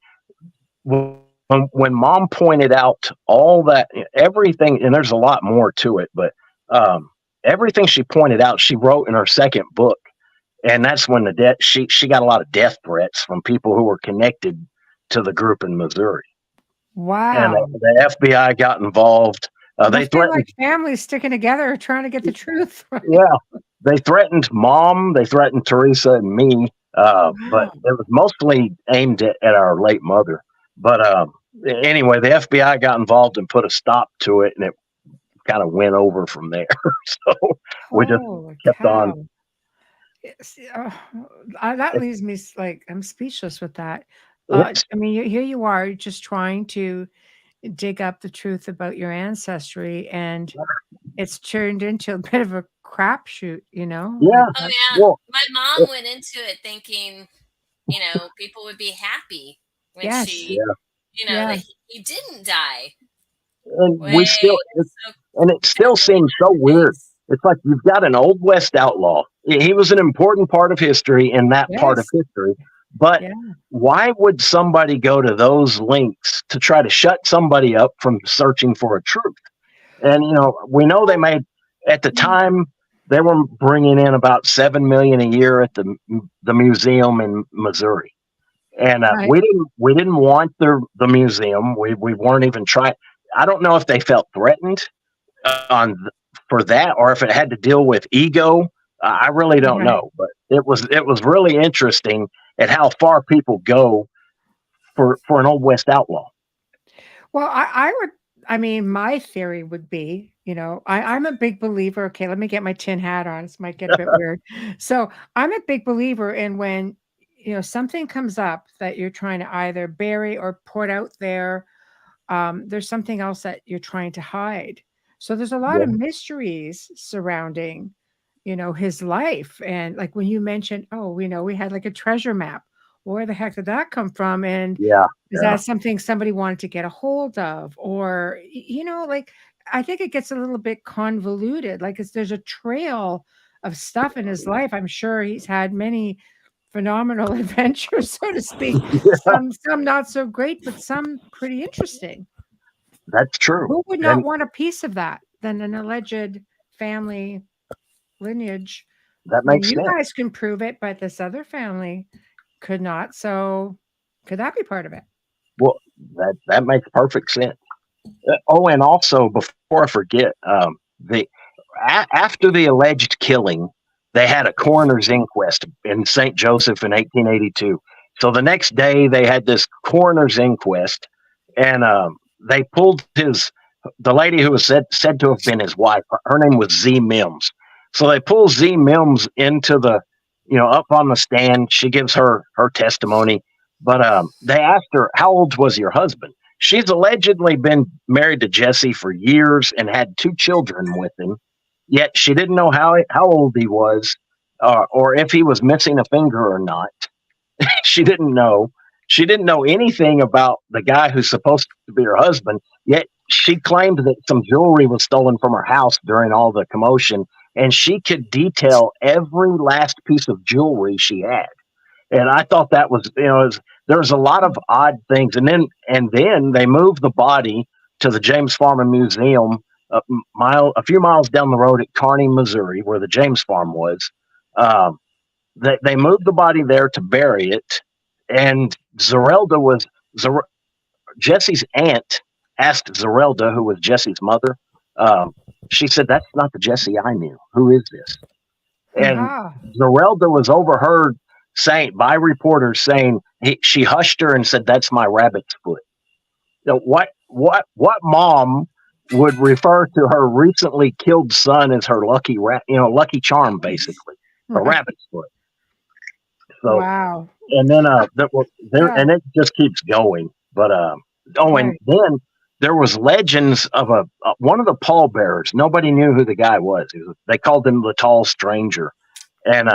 S4: when Mom pointed out all that, everything, and there's a lot more to it, but everything she pointed out, she wrote in her second book. and that's when the death she got a lot of death threats from people who were connected to the group in Missouri. And
S2: Wow.
S4: the FBI got involved. They
S2: Must be like
S4: threatened,
S2: families sticking together trying to get the truth. Right?
S4: yeah, they threatened Mom, they threatened Teresa and me, but
S2: Wow.
S4: it was mostly aimed at our late mother. But anyway, the FBI got involved and put a stop to it, and it kind of went over from there. So we just
S2: Holy
S4: kept on.
S2: cow. That leaves me like, I'm speechless with that.
S4: It's,
S2: I mean, here you are just trying to dig up the truth about your ancestry, and it's turned into a bit of a crapshoot, you know?
S4: yeah,
S2: Like,
S3: Oh yeah,
S4: well,
S3: my mom went into it thinking, people would be happy when
S2: yes.
S3: she,
S4: yeah,
S3: that
S2: Yeah.
S3: he didn't die.
S4: and
S3: Way so
S4: it still
S3: calculated
S4: seems so weird.
S3: things.
S4: It's like you've got an old West outlaw. He was an important part of history in that part of
S2: Yes.
S4: history. But
S2: Yeah.
S4: why would somebody go to those links to try to shut somebody up from searching for a truth? And we know they made at the
S2: Mm.
S4: time they were bringing in about 7 million a year at the museum in Missouri. And
S2: Right.
S4: we didn't want the museum. We weren't even trying. I don't know if they felt threatened on for that, or if it had to deal with ego. I really don't
S2: Right.
S4: know, but it was really interesting at how far people go for an old West outlaw.
S2: Well, I mean, my theory would be, I'm a big believer. Okay, let me get my tin hat on. This might get a bit weird. So I'm a big believer in when, something comes up that you're trying to either bury or put out there, there's something else that you're trying to hide. So there's a lot
S4: Yeah,
S2: of mysteries surrounding, his life. And like when you mentioned, oh, we had like a treasure map. Where the heck did that come from? And
S4: yeah,
S2: is
S4: yeah.
S2: that something somebody wanted to get a hold of? Or, like, I think it gets a little bit convoluted. Like, there's a trail of stuff in his life. I'm sure he's had many phenomenal adventures, so to speak. Some not so great, but some pretty interesting.
S4: That's true.
S2: Who would not
S4: And
S2: want a piece of that than an alleged family lineage?
S4: that
S2: I mean,
S4: makes
S2: you
S4: sense.
S2: guys can prove it, but this other family could not. So could that be part of it?
S4: Well, that makes perfect sense. Oh, and also before I forget, the after the alleged killing, they had a coroner's inquest in St. Joseph in 1882. So the next day, they had this coroner's inquest, and they pulled the lady who was said to have been his wife. Her name was Z Mims. So they pull Z Mims into up on the stand. She gives her testimony, but they asked her, "How old was your husband?" She's allegedly been married to Jesse for years and had 2 children with him. Yet she didn't know how old he was, or if he was missing a finger or not. She didn't know. She didn't know anything about the guy who's supposed to be her husband. Yet she claimed that some jewelry was stolen from her house during all the commotion, and she could detail every last piece of jewelry she had. And I thought that was, there was a lot of odd things. And then they moved the body to the James Farmer Museum a few miles down the road at Kearney, Missouri, where the James Farm was. Um, they moved the body there to bury it, and Zer- Jesse's aunt asked Zerelda, who was Jesse's mother. Um, she said, "That's not the Jesse I knew. Who is this?" And
S2: Aha.
S4: Zerelda was overheard saying by reporters saying she hushed her and said, "That's my rabbit's foot." What mom would refer to her recently killed son as her lucky charm, basically a
S2: Right.
S4: rabbit's foot? So,
S2: Wow.
S4: and then there
S2: Yeah.
S4: and it just keeps going. But and
S2: Right.
S4: then there was legends of one of the pallbearers. Nobody knew who the guy was. They called him the Tall Stranger. And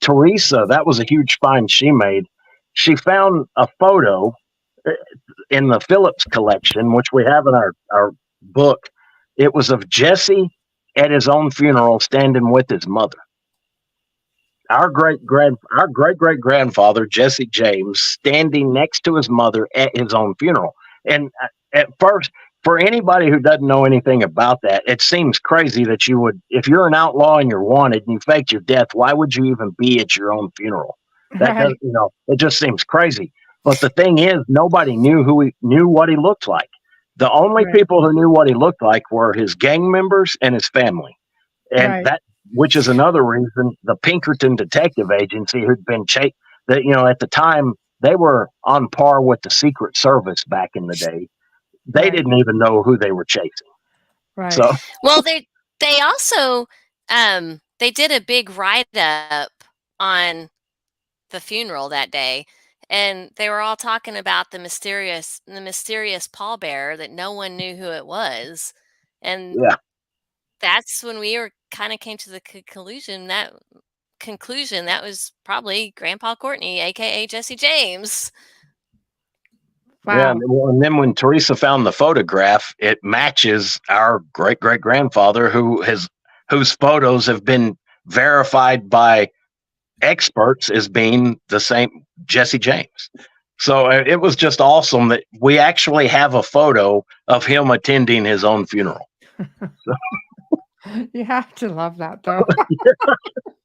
S4: Teresa, that was a huge find she made. She found a photo in the Phillips collection, which we have in our book. It was of Jesse at his own funeral standing with his mother. Our great grandfather, Jesse James, standing next to his mother at his own funeral. And at first, for anybody who doesn't know anything about that, it seems crazy that you would, if you're an outlaw and you're wanted and you faked your death, why would you even be at your own funeral? That
S2: Right.
S4: doesn't, it just seems crazy. But the thing is, nobody knew what he looked like. The only
S2: Right.
S4: people who knew what he looked like were his gang members and his family. And
S2: Right.
S4: which is another reason the Pinkerton Detective Agency, who'd been that, at the time, they were on par with the Secret Service back in the day. They
S2: Right.
S4: didn't even know who they were chasing.
S2: Right.
S4: So,
S3: Well, they also they did a big write up on the funeral that day, and they were all talking about the mysterious pallbearer that no one knew who it was, and
S4: yeah.
S3: that's when we kind of came to the conclusion that was probably Grandpa Courtney, aka Jesse James.
S4: Yeah,
S2: Wow.
S4: and then when Teresa found the photograph, it matches our great great grandfather, whose photos have been verified by experts as being the same Jesse James. So it was just awesome that we actually have a photo of him attending his own funeral.
S2: You have to love that, though.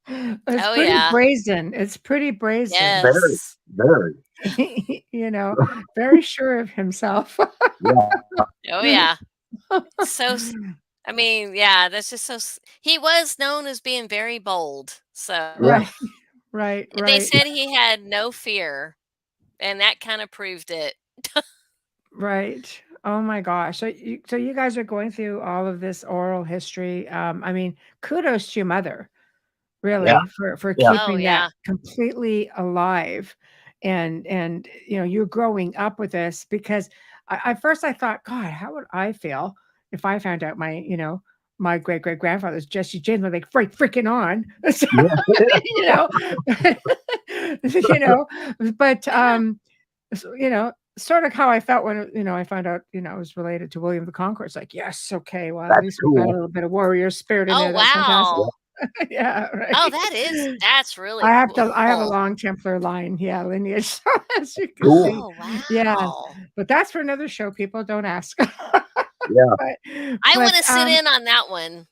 S2: It's
S3: Oh,
S2: pretty
S3: yeah.
S2: brazen. It's pretty brazen.
S3: Yes.
S4: Very.
S2: Very sure of himself.
S4: Yeah.
S3: Oh, yeah. So, I mean, yeah, that's just so. He was known as being very bold. So,
S2: Right. Right.
S3: they
S2: Right.
S3: said he had no fear, and that kind of proved it.
S2: Right. Oh my gosh. So you guys are going through all of this oral history. I mean, kudos to your mother, really,
S4: Yeah.
S2: for
S4: Yeah.
S3: Oh,
S2: keeping
S3: yeah.
S2: that completely alive. And you're growing up with this, because at first I thought, God, how would I feel if I found out my great great grandfather's Jesse James? Like, freaking on. So, but sort of how I felt when I found out it was related to William the Conqueror. It's like, yes, okay, well, at
S4: That's
S2: least we got a
S4: cool.
S2: little bit of warrior spirit in
S3: Oh,
S2: there. That's fantastic.
S3: wow.
S2: Yeah, right.
S3: Oh, that's really
S2: I have
S3: cool.
S2: I have a long Templar line, lineage, so as you can
S4: Cool.
S2: see.
S3: Oh, wow.
S2: Yeah, but that's for another show. People don't ask.
S4: Yeah.
S3: I want to sit in on that one.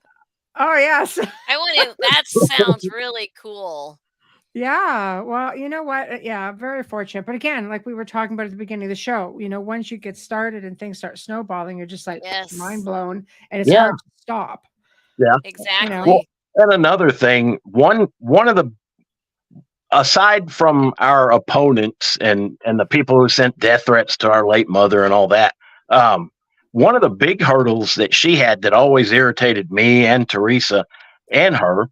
S2: Oh yes.
S3: I want to. That sounds really cool.
S2: Yeah, well, you know what? Yeah, very fortunate. But again, like we were talking about at the beginning of the show, once you get started and things start snowballing, you're just like
S3: Yes.
S2: mind blown, and it's
S4: Yeah.
S2: hard to stop.
S4: Yeah.
S3: Exactly.
S4: Well, and another thing, one of the, aside from our opponents and the people who sent death threats to our late mother and all that, one of the big hurdles that she had that always irritated me and Teresa and her,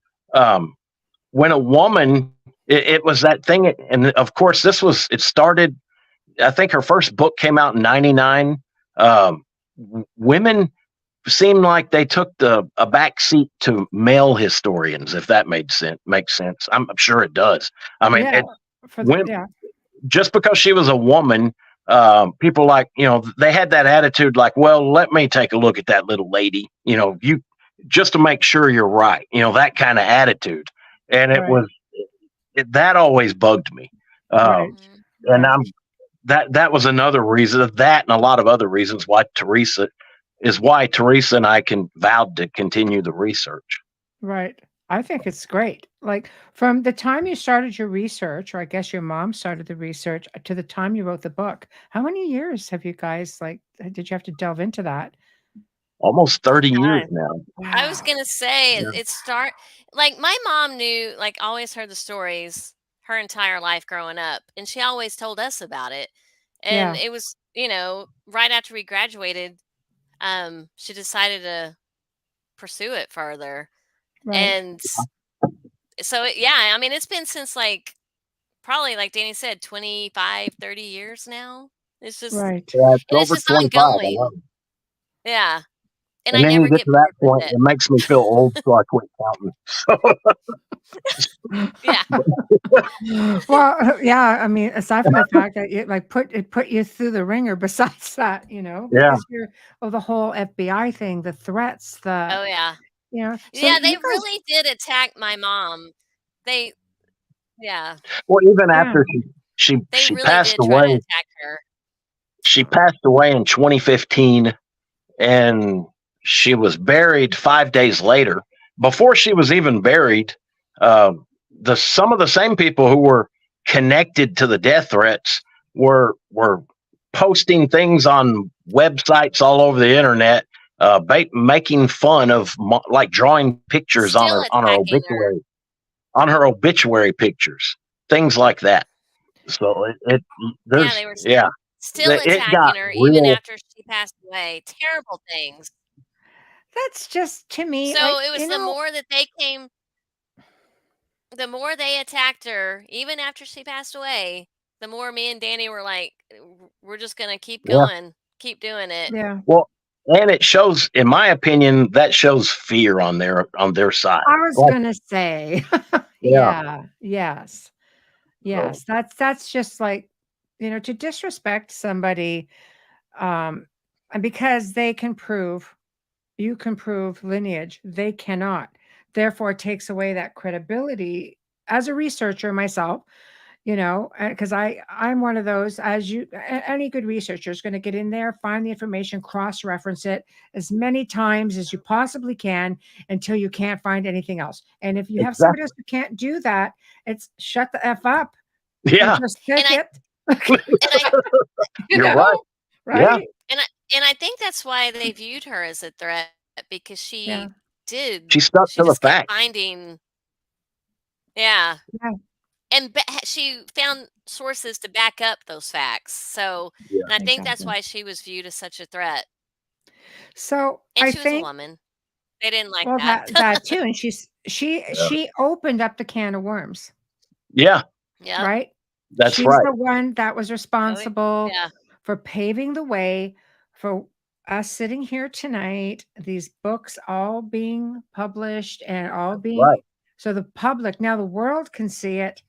S4: when a woman, it was that thing, and of course it started, I think her first book came out in 99. Women seemed like they took a back seat to male historians, if that makes sense. I'm sure it does. I mean,
S2: yeah,
S4: just because she was a woman, people they had that attitude like, well, let me take a look at that little lady, you just to make sure you're right, that kind of attitude. And it was that always bugged me.
S2: Right.
S4: And that was another reason, that and a lot of other reasons why Teresa and I vowed to continue the research.
S2: Right. I think it's great. Like, from the time you started your research, or I guess your mom started the research, to the time you wrote the book, how many years have you guys, did you have to delve into that?
S4: Almost 30 years now.
S2: Wow.
S3: I was gonna say,
S4: Yeah.
S3: my mom knew, always heard the stories her entire life growing up, and she always told us about it. And it was, right after we graduated, she decided to pursue it further.
S2: Right.
S3: And so, I mean, it's been since probably, like Danny said, 25, 30 years now. It's just,
S2: right.
S4: Yeah, it's
S3: and it's
S4: over
S3: just
S4: 25.
S3: ongoing. Yeah. And I
S4: then
S3: never
S4: you get to that point,
S3: it.
S4: it makes me feel old, so I quit counting.
S3: Yeah.
S2: Well, yeah. I mean, aside from the fact that it put you through the ringer. Besides that, because you're the whole FBI thing, the threats,
S3: Oh, yeah.
S2: So
S3: Yeah, they really did attack my mom. Yeah.
S4: Well, even after she
S3: They really
S4: passed
S3: did try to
S4: away,
S3: attack her.
S4: she passed away in 2015. and she was buried 5 days later. Before she was even buried, some of the same people who were connected to the death threats were posting things on websites all over the internet, making fun of, like, drawing pictures on
S3: Still
S4: her
S3: attacking her.
S4: obituary pictures, things like that. So
S3: Yeah, they were still
S4: it got
S3: attacking her even
S4: real.
S3: after she passed away. Terrible things.
S2: That's just, to me,
S3: So
S2: like,
S3: it was the more they attacked her, even after she passed away, the more me and Danny were like, we're just gonna keep
S4: Yeah.
S3: going, keep doing it.
S2: yeah.
S4: Well, and it shows, in my opinion, that shows fear on their side.
S2: I was
S4: Like,
S2: gonna say,
S4: yeah.
S2: yeah, yes,
S4: So,
S2: that's just like, to disrespect somebody, and because you can prove lineage, they cannot. Therefore, it takes away that credibility as a researcher myself, because I'm one of those, any good researcher is going to get in there, find the information, cross-reference it as many times as you possibly can until you can't find anything else. And if you have somebody
S4: exactly.
S2: else who can't do that, it's shut the F up and
S4: Yeah,
S2: just
S3: And
S2: stick
S3: I
S2: it.
S3: and I
S2: you
S4: you're
S2: know,
S4: right. Yeah,
S2: right?
S3: and I think that's why they viewed her as a threat, because
S2: Yeah.
S4: she stuck
S3: she
S4: to the
S3: just kept
S4: facts.
S3: finding, yeah,
S2: Yeah.
S3: and she found sources to back up those facts. So,
S4: Yeah,
S3: and I think that's
S2: Exactly.
S3: why she was viewed as such a threat.
S2: So
S3: And
S2: I
S3: she was a
S2: think,
S3: woman. They didn't like
S2: well,
S3: that.
S2: that too, and she
S4: yeah,
S2: she opened up the can of worms,
S4: yeah.
S3: Yep.
S2: right?
S4: That's
S2: She's
S4: right.
S2: the one that was
S3: Oh,
S2: responsible
S3: yeah.
S2: for paving the way for us sitting here tonight, these books all being published and all being,
S4: Right.
S2: so the public, now the world can see it,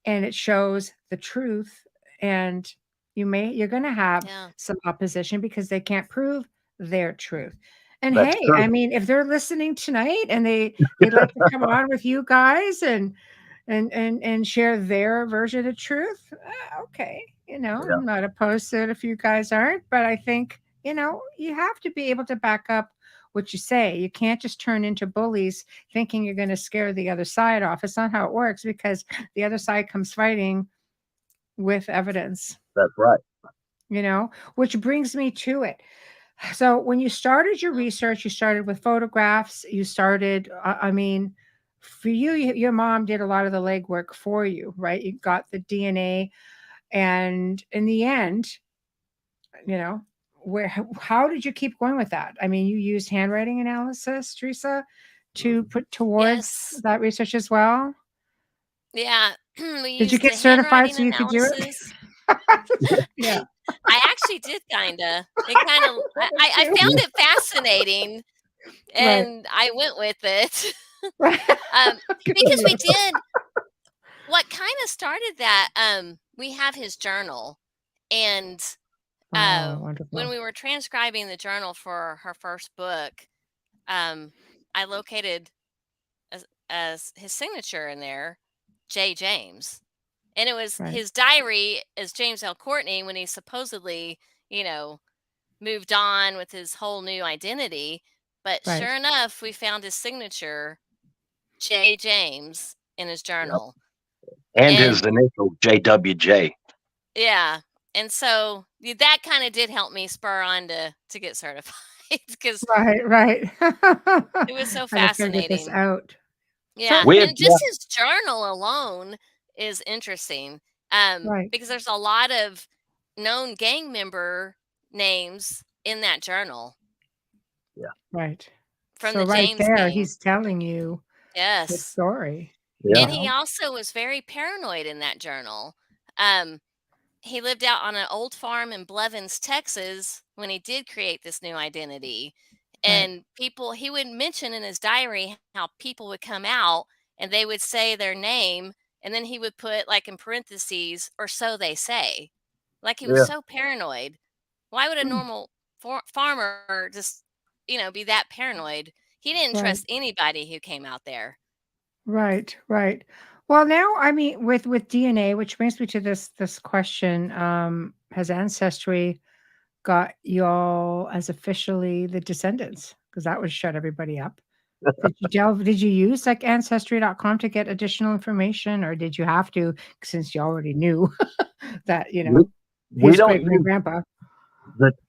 S2: and it shows the truth. And you're going to have
S3: Yeah.
S2: some opposition because they can't prove their truth. And
S4: That's
S2: hey,
S4: true.
S2: I mean, if they're listening tonight and they'd like to come on with you guys and share their version of truth, okay,
S4: Yeah,
S2: I'm not opposed to it if you guys aren't, but I think, you have to be able to back up what you say. You can't just turn into bullies thinking you're going to scare the other side off. It's not how it works, because the other side comes fighting with evidence,
S4: that's right.
S2: which brings me to it. So when you started your research, you started with photographs, I mean, for you, your mom did a lot of the legwork for you, right? You got the DNA, and in the end, you know, how did you keep going with that? I mean, you used handwriting analysis, Teresa, to put towards
S3: Yes.
S2: that research as well.
S3: Yeah. We
S2: Did you
S3: used
S2: get
S3: the
S2: certified
S3: handwriting
S2: so you could do
S3: analysis.
S2: it? Yeah,
S3: I actually did kinda. It kinda I
S2: too.
S3: found it fascinating,
S2: Right.
S3: and I went with it.
S2: Right.
S3: Um,
S2: Good for
S3: because we
S2: you.
S3: did what kinda started that, we have his journal, and,
S2: Oh,
S3: when
S2: wonderful.
S3: we were transcribing the journal for her first book, I located as his signature in there, J. James. And it was
S2: Right.
S3: his diary as James L. Courtney when he supposedly, you know, moved on with his whole new identity. But
S2: Right.
S3: sure enough, we found his signature, J. James, in his
S4: Yep.
S3: journal.
S4: And his
S3: And
S4: initial JWJ.
S3: yeah. And so that kind of did help me spur on to get certified because
S2: Right, right.
S3: it was so
S2: I just gotta get this
S3: fascinating.
S2: out.
S3: Yeah,
S2: So
S4: We had,
S3: and
S4: yeah,
S3: just his journal alone is interesting,
S2: right,
S3: because there's a lot of known gang member names in that journal
S4: yeah,
S2: right.
S3: from
S2: So
S3: the
S2: right
S3: James
S2: there,
S3: gang.
S2: he's telling you the
S3: Yes,
S2: story,
S4: yeah.
S3: and he also was very paranoid in that journal. Um, he lived out on an old farm in Blevins, Texas, when he did create this new identity.
S2: Right.
S3: And he would mention in his diary how people would come out and they would say their name, and then he would put, like, in parentheses, or so they say. Like, he was
S4: Yeah.
S3: so paranoid. Why would a
S2: Hmm.
S3: normal farmer just, be that paranoid? He didn't
S2: Right,
S3: trust anybody who came out there.
S2: right, right. Well, now, I mean, with DNA, which brings me to this question, has ancestry got y'all as officially the descendants, because that would shut everybody up. Did you use like ancestry.com to get additional information, or did you have to, since you already knew that,
S4: We
S2: his
S4: don't
S2: great
S4: use
S2: grandpa?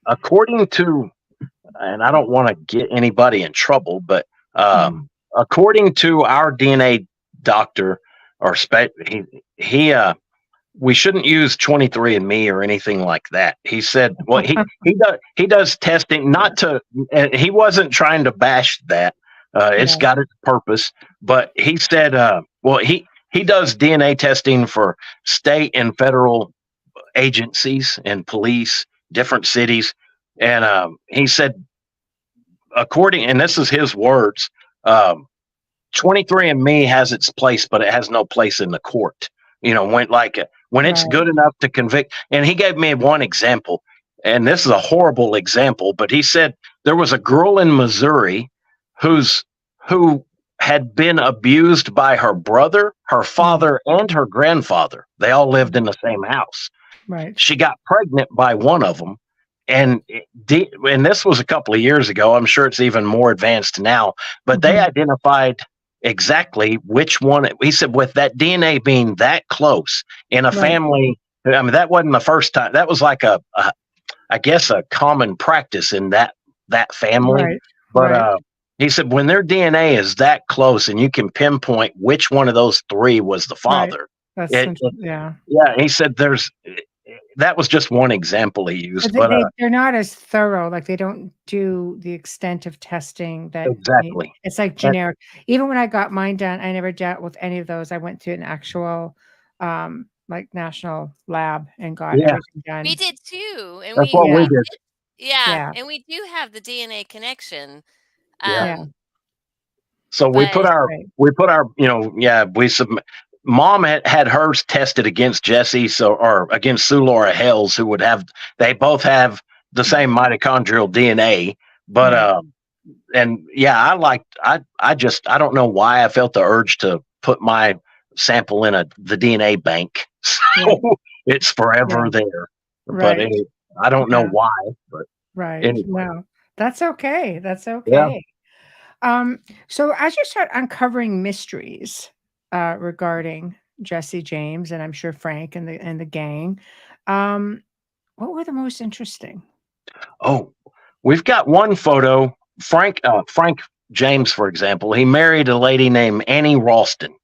S4: according to, and I don't want to get anybody in trouble, but
S2: Mhm.
S4: according to our DNA doctor, or he we shouldn't use 23andMe or anything like that. He said, well, he does testing, not to, and he wasn't trying to bash that. It's
S2: Yeah.
S4: got its purpose, but he said, well, he does DNA testing for state and federal agencies and police, different cities, and he said, and this is his words, 23andMe has its place, but it has no place in the court. When it's
S2: Right.
S4: good enough to convict. And he gave me one example, and this is a horrible example, but he said there was a girl in Missouri who had been abused by her brother, her father, and her grandfather. They all lived in the same house.
S2: Right.
S4: She got pregnant by one of them, and this was a couple of years ago. I'm sure it's even more advanced now, but they identified exactly which one. He said, with that DNA being that close in a family, I mean, that wasn't the first time. That was like I guess a common practice in that family.
S2: Right.
S4: But he said, when their DNA is that close and you can pinpoint which one of those three was the father.
S2: That's yeah.
S4: He said that was just one example he used, but
S2: they're not as thorough. Like, they don't do the extent of testing that
S4: exactly.
S2: It's like generic. Even when I got mine done, I never dealt with any of those. I went to an actual like national lab and got everything done.
S3: We did too, and
S4: that's what we did.
S3: Yeah, and we do have the DNA connection.
S4: So we put our we submit. Mom had hers tested against Jesse, or against Sue Laura Hales, who they both have the same mitochondrial DNA, but I don't know why I felt the urge to put my sample in the DNA bank, so it's forever there. But I don't know why. But anyway.
S2: No, that's okay. That's okay. So as you start uncovering mysteries regarding Jesse James, and I'm sure Frank and the gang, what were the most interesting?
S4: Oh, we've got one photo. Frank James, for example, he married a lady named Annie Ralston,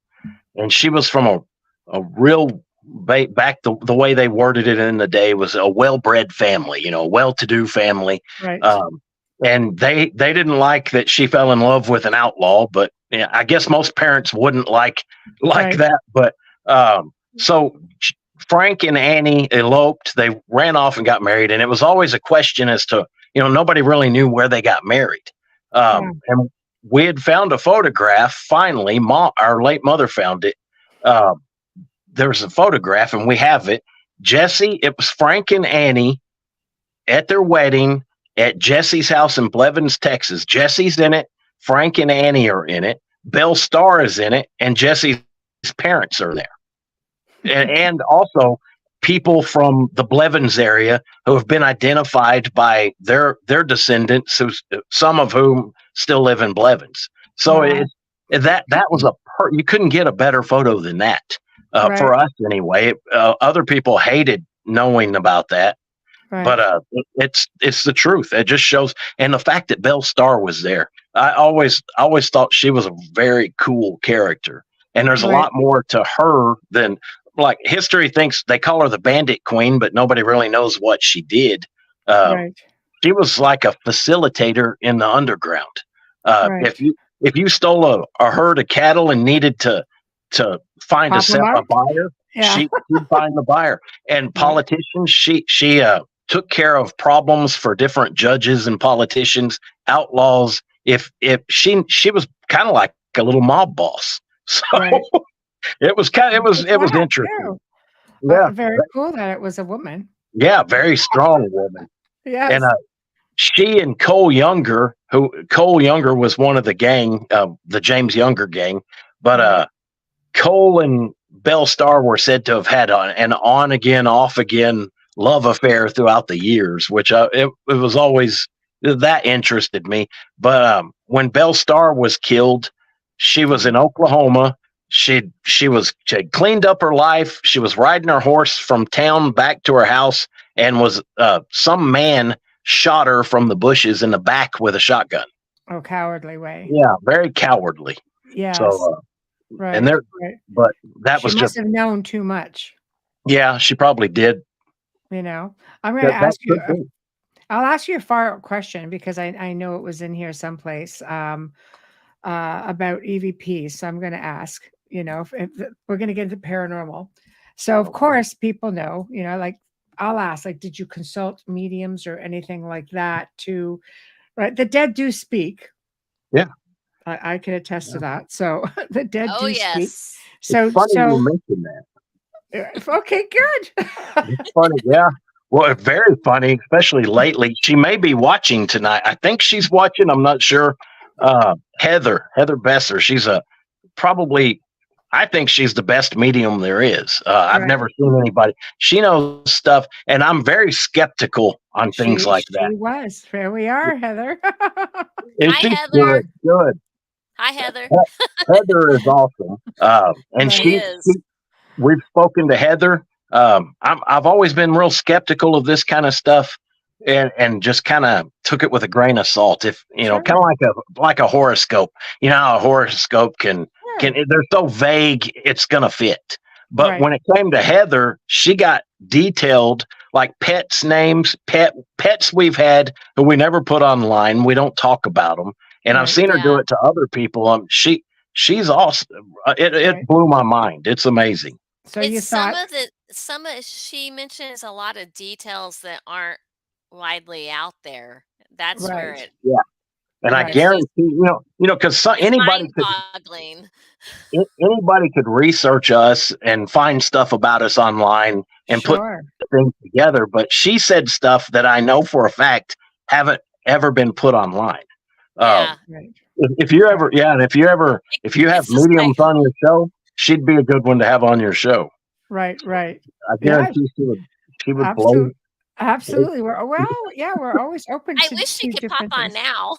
S4: and she was from a real back the way they worded it in the day was a well-bred family, a well-to-do family.
S2: Right.
S4: And they didn't like that she fell in love with an outlaw, but I guess most parents wouldn't like that. But so Frank and Annie eloped. They ran off and got married, and it was always a question as to, nobody really knew where they got married. And we had found a photograph. Finally, our late mother found it. There's a photograph, and we have it. Jesse, it was Frank and Annie at their wedding at Jesse's house in Blevins, Texas. Jesse's in it. Frank and Annie are in it. Belle Starr is in it, and Jesse's parents are there. And also people from the Blevins area who have been identified by their descendants, some of whom still live in Blevins. So that was you couldn't get a better photo than that for us anyway. Other people hated knowing about that. Right. But it's the truth. It just shows, and the fact that Belle Starr was there. I always thought she was a very cool character, and there's a lot more to her than, like, history thinks they call her the Bandit Queen, but nobody really knows what she did. She was like a facilitator in the underground. If you stole a herd of cattle and needed to find a buyer, she'd find the buyer. And politicians, she took care of problems for different judges and politicians, outlaws. If she was kind of like a little mob boss. So it was interesting.
S2: Yeah, very cool that it was a woman.
S4: Yeah, very strong woman.
S2: Yeah,
S4: and she and Cole Younger was one of the gang, the James Younger gang, but Cole and Belle Starr were said to have had an on again, off again love affair throughout the years, which it was always that interested me. But when Belle Starr was killed, she was in Oklahoma. She had cleaned up her life. She was riding her horse from town back to her house, and was some man shot her from the bushes in the back with a shotgun.
S2: Oh, cowardly way.
S4: Yeah, very cowardly.
S2: Yes.
S4: So, and
S2: right.
S4: there,
S2: Right.
S4: but that
S2: She
S4: was
S2: must
S4: just,
S2: have known too much.
S4: yeah, she probably did.
S2: You know, I'm going to
S4: That
S2: ask you.
S4: could be.
S2: I'll ask you a follow-up question because I know it was in here someplace about EVP. So I'm going to ask. You know, if we're going to get into paranormal. So of course, people know. You know, like I'll ask, like, did you consult mediums or anything like that to? Right, the dead do speak.
S4: Yeah.
S2: I can attest to that. So the dead
S3: Oh,
S2: do speak.
S3: yes.
S2: So
S4: It's funny you mentioned that.
S2: okay, good.
S4: It's funny, yeah. Well, very funny, especially lately. She may be watching tonight. I think she's watching. I'm not sure. Heather Besser. She's probably. I think she's the best medium there is. I've
S2: Right.
S4: never seen anybody. She knows stuff, and I'm very skeptical on things like that.
S2: She was. There we are, Heather.
S4: Is
S3: Hi,
S4: she
S3: Heather.
S4: good?
S3: Hi, Heather.
S4: Heather is awesome. And
S3: She is.
S4: we've spoken to Heather. I've always been real skeptical of this kind of stuff, and just kind of took it with a grain of salt. If you know,
S2: Sure.
S4: kind of like a horoscope. You know how a horoscope can they're so vague, it's gonna fit. But
S2: Right.
S4: when it came to Heather, she got detailed, like pets' names, pets we've had who we never put online. We don't talk about them, and I've
S2: Right.
S4: seen her do
S3: Yeah.
S4: it to other people. She's awesome. It
S2: Right.
S4: blew my mind. It's amazing.
S2: So you
S3: It's
S2: thought
S3: some of she mentions a lot of details that aren't widely out there. That's where
S2: right.
S4: Yeah, and I
S2: Right.
S3: it's just
S4: guarantee because
S3: it's
S4: anybody
S3: mind-boggling.
S4: anybody could research us and find stuff about us online and put
S2: Sure.
S4: things together. But she said stuff that I know for a fact haven't ever been put online.
S3: Yeah.
S2: Right.
S4: If you ever, yeah, and if you have
S3: It's just
S4: mediums
S3: like,
S4: on your show, she'd be a good one to have on your show.
S2: Right. Right.
S4: I
S2: Yeah.
S4: guarantee she would blow.
S2: Absolutely. Absolutely. We're always open
S3: I
S2: to
S3: wish she could pop
S2: different
S3: on
S2: things.
S3: now.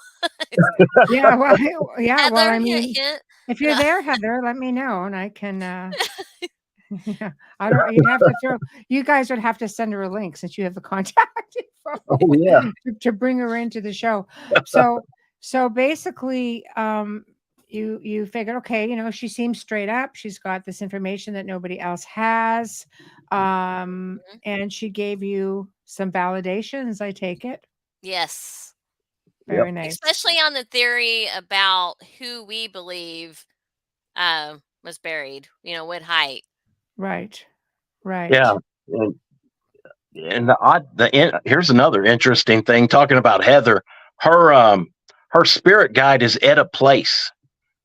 S2: Yeah. Well. Yeah. Well,
S3: Heather,
S2: I
S3: hint,
S2: mean,
S3: hint.
S2: if you're there, Heather, let me know, and I can. Yeah, I don't. You'd have to throw. You guys would have to send her a link since you have the contact info
S4: Oh yeah,
S2: to bring her into the show. So basically, you figured, okay, you know, she seems straight up. She's got this information that nobody else has, and she gave you some validations. I take it.
S3: Yes.
S2: Very nice.
S3: Especially on the theory about who we believe was buried, what height.
S2: Right. Right.
S4: yeah. And here's another interesting thing. Talking about Heather, her spirit guide is at a place,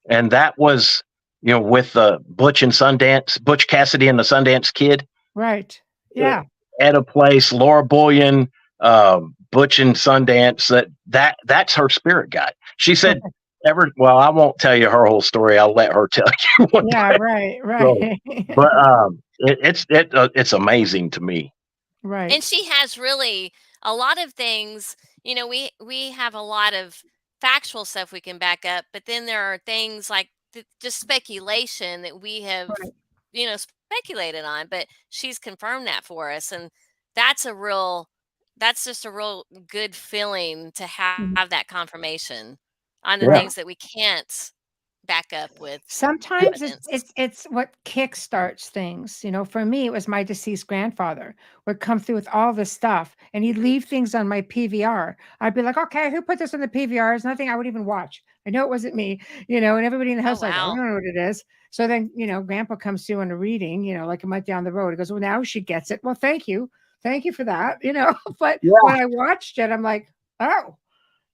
S4: and that was with Butch Cassidy and the Sundance Kid.
S2: Right. Yeah.
S4: At a place, Laura Bullion, Butch and Sundance. That's her spirit guide. She said, well, I won't tell you her whole story. I'll let her tell you.
S2: Yeah. Right. Right.
S4: So, but it's amazing to me.
S2: Right.
S3: And she has really a lot of things, we have a lot of factual stuff we can back up, but then there are things like just speculation that we have,
S2: Right.
S3: Speculated on, but she's confirmed that for us. And that's just a real good feeling to have that confirmation on the things that we can't back up with
S2: Sometimes
S3: evidence.
S2: it's what kickstarts things. You know, for me, it was my deceased grandfather would come through with all this stuff, and he'd leave things on my PVR. I'd be like, okay, who put this on the PVR? It's nothing I would even watch. I know it wasn't me, and everybody in the house like, I
S3: Wow.
S2: don't know what it is. So then, Grandpa comes through on a reading, like a month down the road. He goes, well, now she gets it. Well, thank you for that. But when I watched it, I'm like, oh.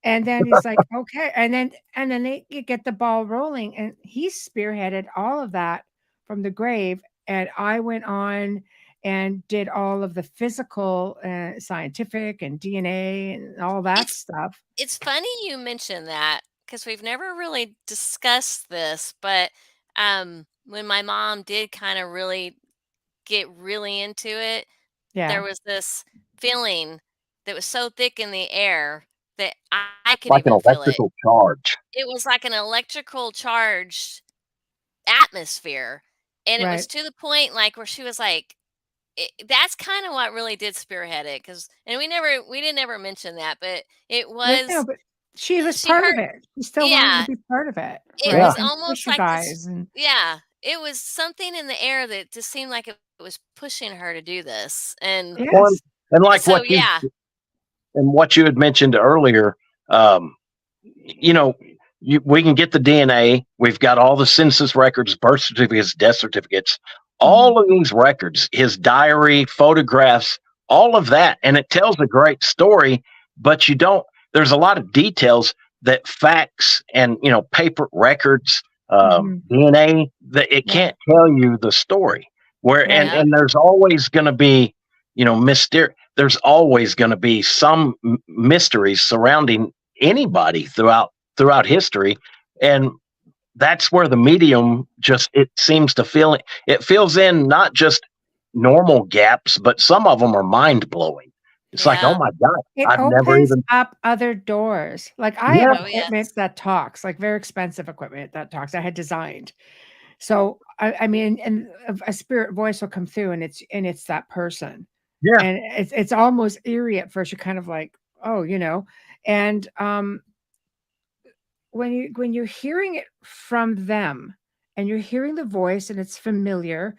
S2: And then he's like, okay. And then they get the ball rolling. And he spearheaded all of that from the grave. And I went on and did all of the physical, scientific and DNA and all that stuff.
S3: It's funny you mentioned that because we've never really discussed this, but when my mom did kind of really get really into it, there was this feeling that was so thick in the air that I could
S4: Like an
S3: even feel it.
S4: electrical charge.
S3: It was like an electrical charged atmosphere, and it was
S2: Right.
S3: to the point like where she was like, that's kind of what really did spearhead it, because and we didn't ever mention that, but it
S2: No,
S3: was
S2: but she was
S3: she
S2: part of
S3: heard
S2: it. She still wanted to
S3: yeah,
S2: be part of it,
S3: it
S2: right?
S3: was
S4: Yeah.
S2: And push
S3: almost
S2: you
S3: like this.
S2: guys. And
S3: Yeah, it was something in the air that just seemed like it was pushing her to do this, and
S4: Well,
S2: yes,
S4: and like
S3: so yeah,
S4: what you had mentioned earlier, you know, we can get the DNA. We've got all the census records, birth certificates, death certificates, all of these records, his diary, photographs, all of that. And it tells a great story, but there's a lot of details that facts and, paper records, DNA, that it can't tell you the story. And there's always going to be, there's always going to be some mysteries surrounding anybody throughout history, and that's where the medium it seems to it fills in not just normal gaps, but some of them are mind-blowing. It's like, oh my god,
S2: it
S4: I've never
S2: opens
S4: even
S2: up other doors. Like I have
S3: Oh,
S2: equipment that talks, like very expensive equipment that talks. I had designed. So I mean, and a spirit voice will come through, and it's that person.
S4: Yeah.
S2: And it's almost eerie at first. You're kind of like, oh, and when you're hearing it from them, and you're hearing the voice, and it's familiar,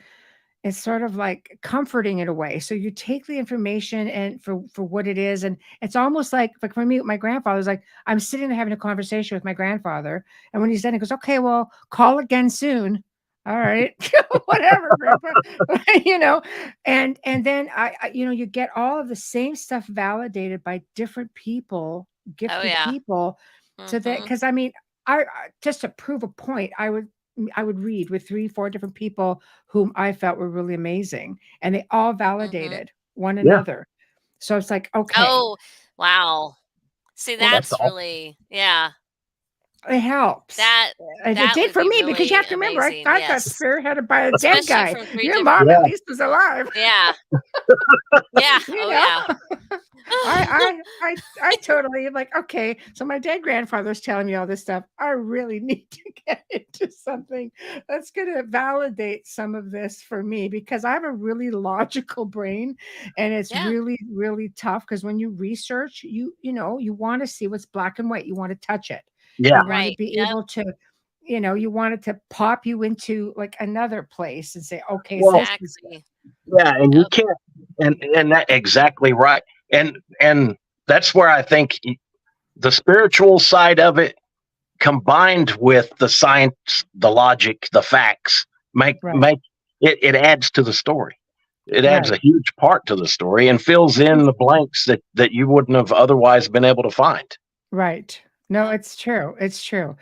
S2: it's sort of like comforting in a way. So you take the information and for what it is, and it's almost like for me, my grandfather's like, I'm sitting there having a conversation with my grandfather, and when he's done, he goes, "Okay, well, call again soon." All right, whatever, grandpa. And then I you get all of the same stuff validated by different people, gifted people, so that because I mean, I just to prove a point, I would read with 3-4 different people whom I felt were really amazing, and they all validated one another. So it's like, okay,
S3: oh wow, see,
S4: that's
S3: that's really
S2: it helps. It did
S3: would
S2: for
S3: be
S2: me because you
S3: really
S2: have to remember, I
S3: amazing.
S2: got that
S3: Yes,
S2: spearheaded by a dead
S3: especially
S2: guy.
S3: from 3
S2: Your
S3: different
S2: mom at least was alive.
S3: yeah.
S2: You
S3: Oh
S2: know,
S3: yeah.
S2: I totally am like, okay, so my dead grandfather's telling me all this stuff. I really need to get into something that's going to validate some of this for me, because I have a really logical brain, and it's really, really tough because when you research, you want to see what's black and white. You want to touch it.
S4: Yeah.
S2: You want to be able to, you want it to pop you into like another place and say, okay,
S4: Well,
S3: Exactly.
S4: yeah, and you can't, and that exactly right, and that's where I think the spiritual side of it, combined with the science, the logic, the facts, make it adds to the story. It adds a huge part to the story and fills in the blanks that you wouldn't have otherwise been able to find.
S2: Right. No, it's true. It's true.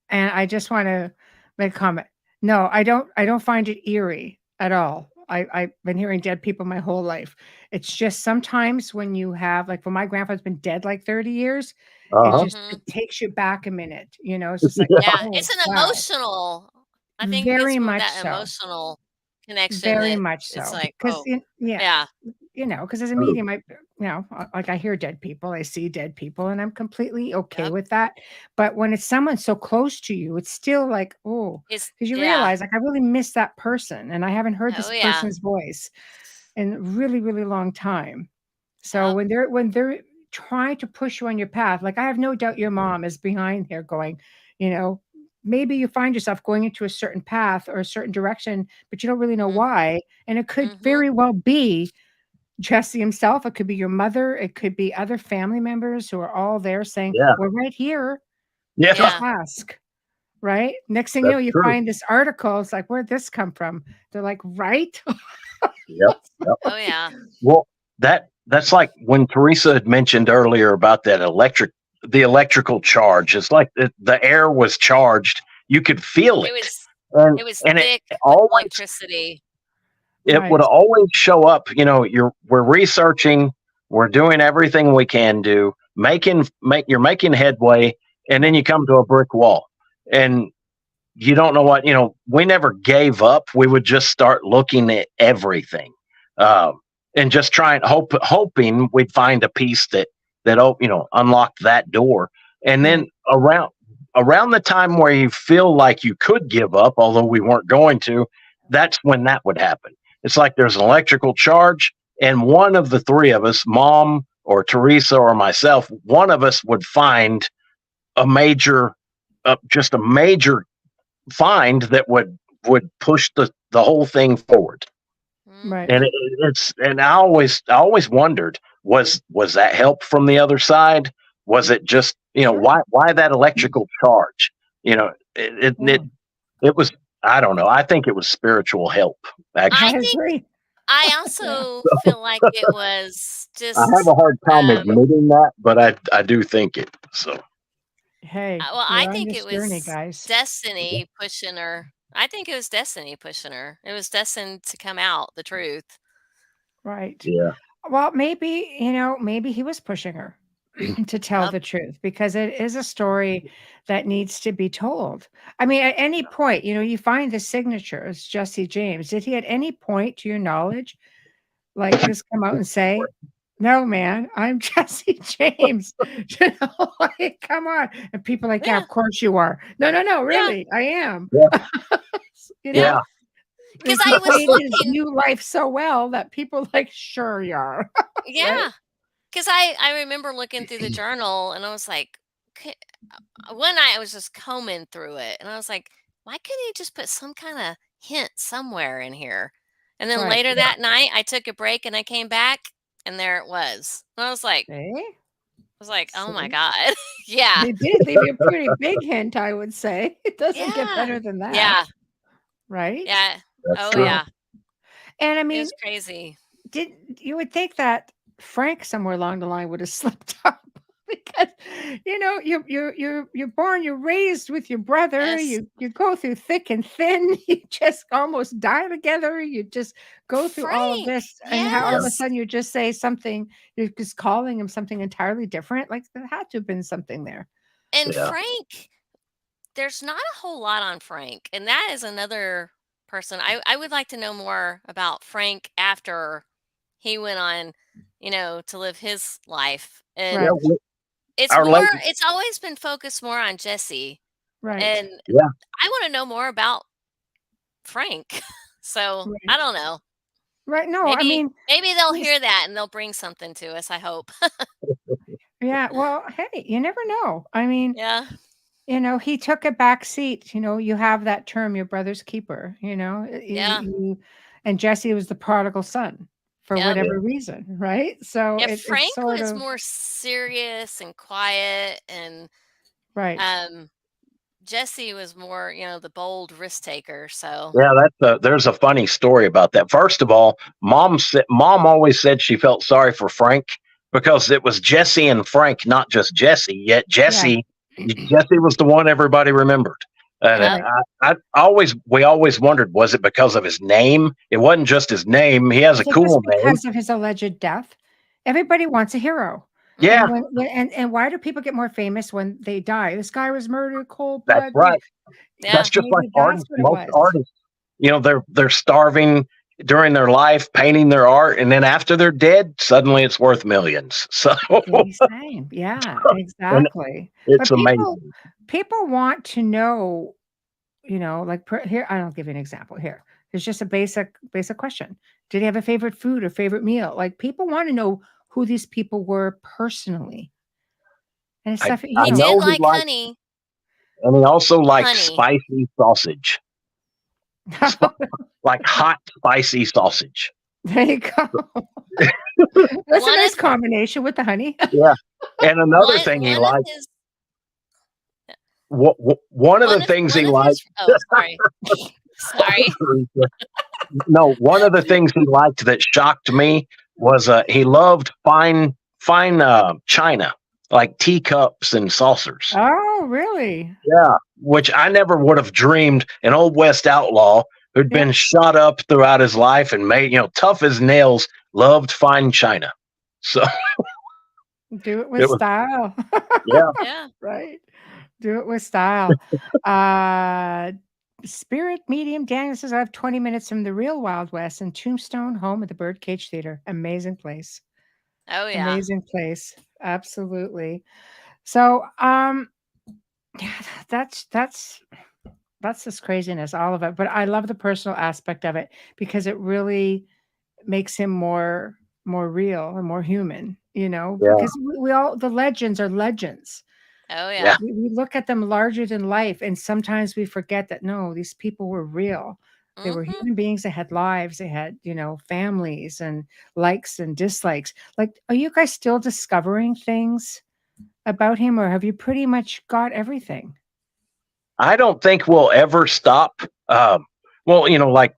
S2: And I just want to make a comment. No, I don't find it eerie at all. I've been hearing dead people my whole life. It's just sometimes when you have, like, when my grandfather's been dead like 30 years, it takes you back a minute. It's just like,
S3: It's
S2: oh,
S3: an
S2: wow.
S3: emotional. I think
S2: Very
S3: it's more
S2: much
S3: that
S2: so.
S3: emotional connection
S2: Very
S3: that
S2: much
S3: it's
S2: so.
S3: like,
S2: Because
S3: yeah.
S2: because as a medium, like I hear dead people, I see dead people, and I'm completely okay with that. But when it's someone so close to you, it's still like, oh,
S3: It's
S2: because you realize, like, I really miss that person, and I haven't heard this
S3: yeah.
S2: person's voice in a really, really long time. So when they're trying to push you on your path, like, I have no doubt your mom is behind here going, maybe you find yourself going into a certain path or a certain direction, but you don't really know why. And it could very well be Jesse himself. It could be your mother. It could be other family members who are all there saying,
S4: Yeah.
S2: we're right here.
S4: Yeah.
S2: Just ask. Right. Next thing you know, you find this article. It's like, where'd this come from? They're like, right.
S4: Yep.
S3: Oh yeah.
S4: Well, that's like when Teresa had mentioned earlier about the electrical charge. It's like the air was charged. You could feel it.
S3: It was
S4: and
S3: thick
S4: it always,
S3: electricity.
S4: It would always show up. We're researching, we're doing everything we can do, you're making headway, and then you come to a brick wall, and you don't know what. We never gave up. We would just start looking at everything. And, you know, we never gave up. We would just start looking at everything. We would just start looking at everything. And you don't know what, we never gave up. We would just start looking at everything. We never gave up. We would just start looking at everything. And, you know, we never gave up. We would just start looking at everything. We would just start looking at everything. and just hoping we'd find a piece that unlocked that door. And then around the time where you feel like you could give up, although we weren't going to, that's when that would happen. It's like there's an electrical charge, and one of the three of us, Mom or Teresa or myself, one of us would find a major, just a major find that would push the whole thing forward.
S2: Right.
S4: And I always wondered, was that help from the other side? Was it just, why that electrical charge? It was, I don't know. I think it was spiritual help. Actually.
S3: I also feel like it was just.
S4: I have a hard time admitting that, but I do think it. So.
S2: Hey,
S3: well, I think it was
S2: journey, guys.
S3: destiny pushing her. I think it was destiny pushing her. It was destined to come out, the truth.
S2: Right.
S4: Yeah.
S2: Well, maybe he was pushing her to tell the truth, because it is a story that needs to be told. I mean, at any point, you find the signatures, Jesse James. Did he at any point, to your knowledge, like just come out and say, "No, man, I'm Jesse James"? Like, come on. And people are like, yeah, of course you are. No, really, I am.
S4: Yeah.
S3: Because I was looking
S2: his new life so well that people like, sure you are.
S3: Yeah. Because I remember looking through the journal, and I was like, one night I was just combing through it, and I was like, why couldn't he just put some kind of hint somewhere in here? And then later that night, I took a break and I came back, and there it was. And I was like, oh my God. Yeah.
S2: They did leave you a pretty big hint, I would say. It doesn't get better than that.
S3: Yeah.
S2: Right?
S3: Yeah.
S4: That's true.
S3: Yeah.
S2: And I mean,
S3: it's crazy.
S2: You would think that Frank somewhere along the line would have slipped up, because you're born, you're raised with your brother, you go through thick and thin, you just almost die together, you just go through all of this, and how all of a sudden you just say something, you're just calling him something entirely different. Like, there had to have been something there.
S3: And Frank, there's not a whole lot on Frank, and that is another person. I would like to know more about Frank after he went on, to live his life. And it's always been focused more on Jesse.
S2: Right.
S3: And I want to know more about Frank. So I don't know.
S2: Right. No,
S3: maybe they'll hear that and they'll bring something to us, I hope.
S2: Yeah. Well, hey, you never know. I mean, he took a back seat. You have that term, your brother's keeper, and Jesse was the prodigal son for whatever reason. Right. So
S3: Frank was more serious and quiet, and Jesse was more, the bold risk taker. So
S4: there's a funny story about that. First of all, Mom always said she felt sorry for Frank because it was Jesse and Frank, not just Jesse. Yet Jesse was the one everybody remembered. And we always wondered, was it because of his name? It wasn't just his name. He has a cool name.
S2: Because of his alleged death. Everybody wants a hero.
S4: Yeah.
S2: And why do people get more famous when they die? This guy was murdered, cold blood.
S4: That's right.
S3: Yeah.
S4: That's just like artists. Most artists, they're starving during their life, painting their art, and then after they're dead, suddenly it's worth millions. So
S2: yeah, exactly.
S4: It's amazing.
S2: People want to know, like here, I'll give you an example here. There's just a basic question. Did he have a favorite food or favorite meal? Like, people want to know who these people were personally. And it's stuff,
S3: he did like honey.
S4: And he also liked spicy sausage. Like hot, spicy sausage.
S2: There you go. That's a nice combination with the honey.
S4: Yeah. And another thing he liked. One of the things he liked.
S3: Oh, sorry. Sorry.
S4: No, one of the things he liked that shocked me was he loved fine china, like teacups and saucers.
S2: Oh, really?
S4: Yeah, which I never would have dreamed. An old West outlaw who'd been shot up throughout his life and made, tough as nails, loved fine china. So
S2: do it with style.
S4: Yeah.
S2: Right. Do it with style. Spirit medium Daniel says, I have 20 minutes from the real Wild West and Tombstone, home of the Birdcage Theater. Amazing place.
S3: Oh yeah.
S2: Amazing place. Absolutely. So, yeah, that's this craziness, all of it. But I love the personal aspect of it because it really makes him more real and more human,
S4: Yeah.
S2: because we all, the legends are legends.
S3: Oh
S4: Yeah.
S3: yeah.
S2: We look at them larger than life, and sometimes we forget that no, these people were real. They were
S3: Mhm.
S2: human beings. They had lives. They had, families and likes and dislikes. Like, are you guys still discovering things about him, or have you pretty much got everything?
S4: I don't think we'll ever stop. Well, like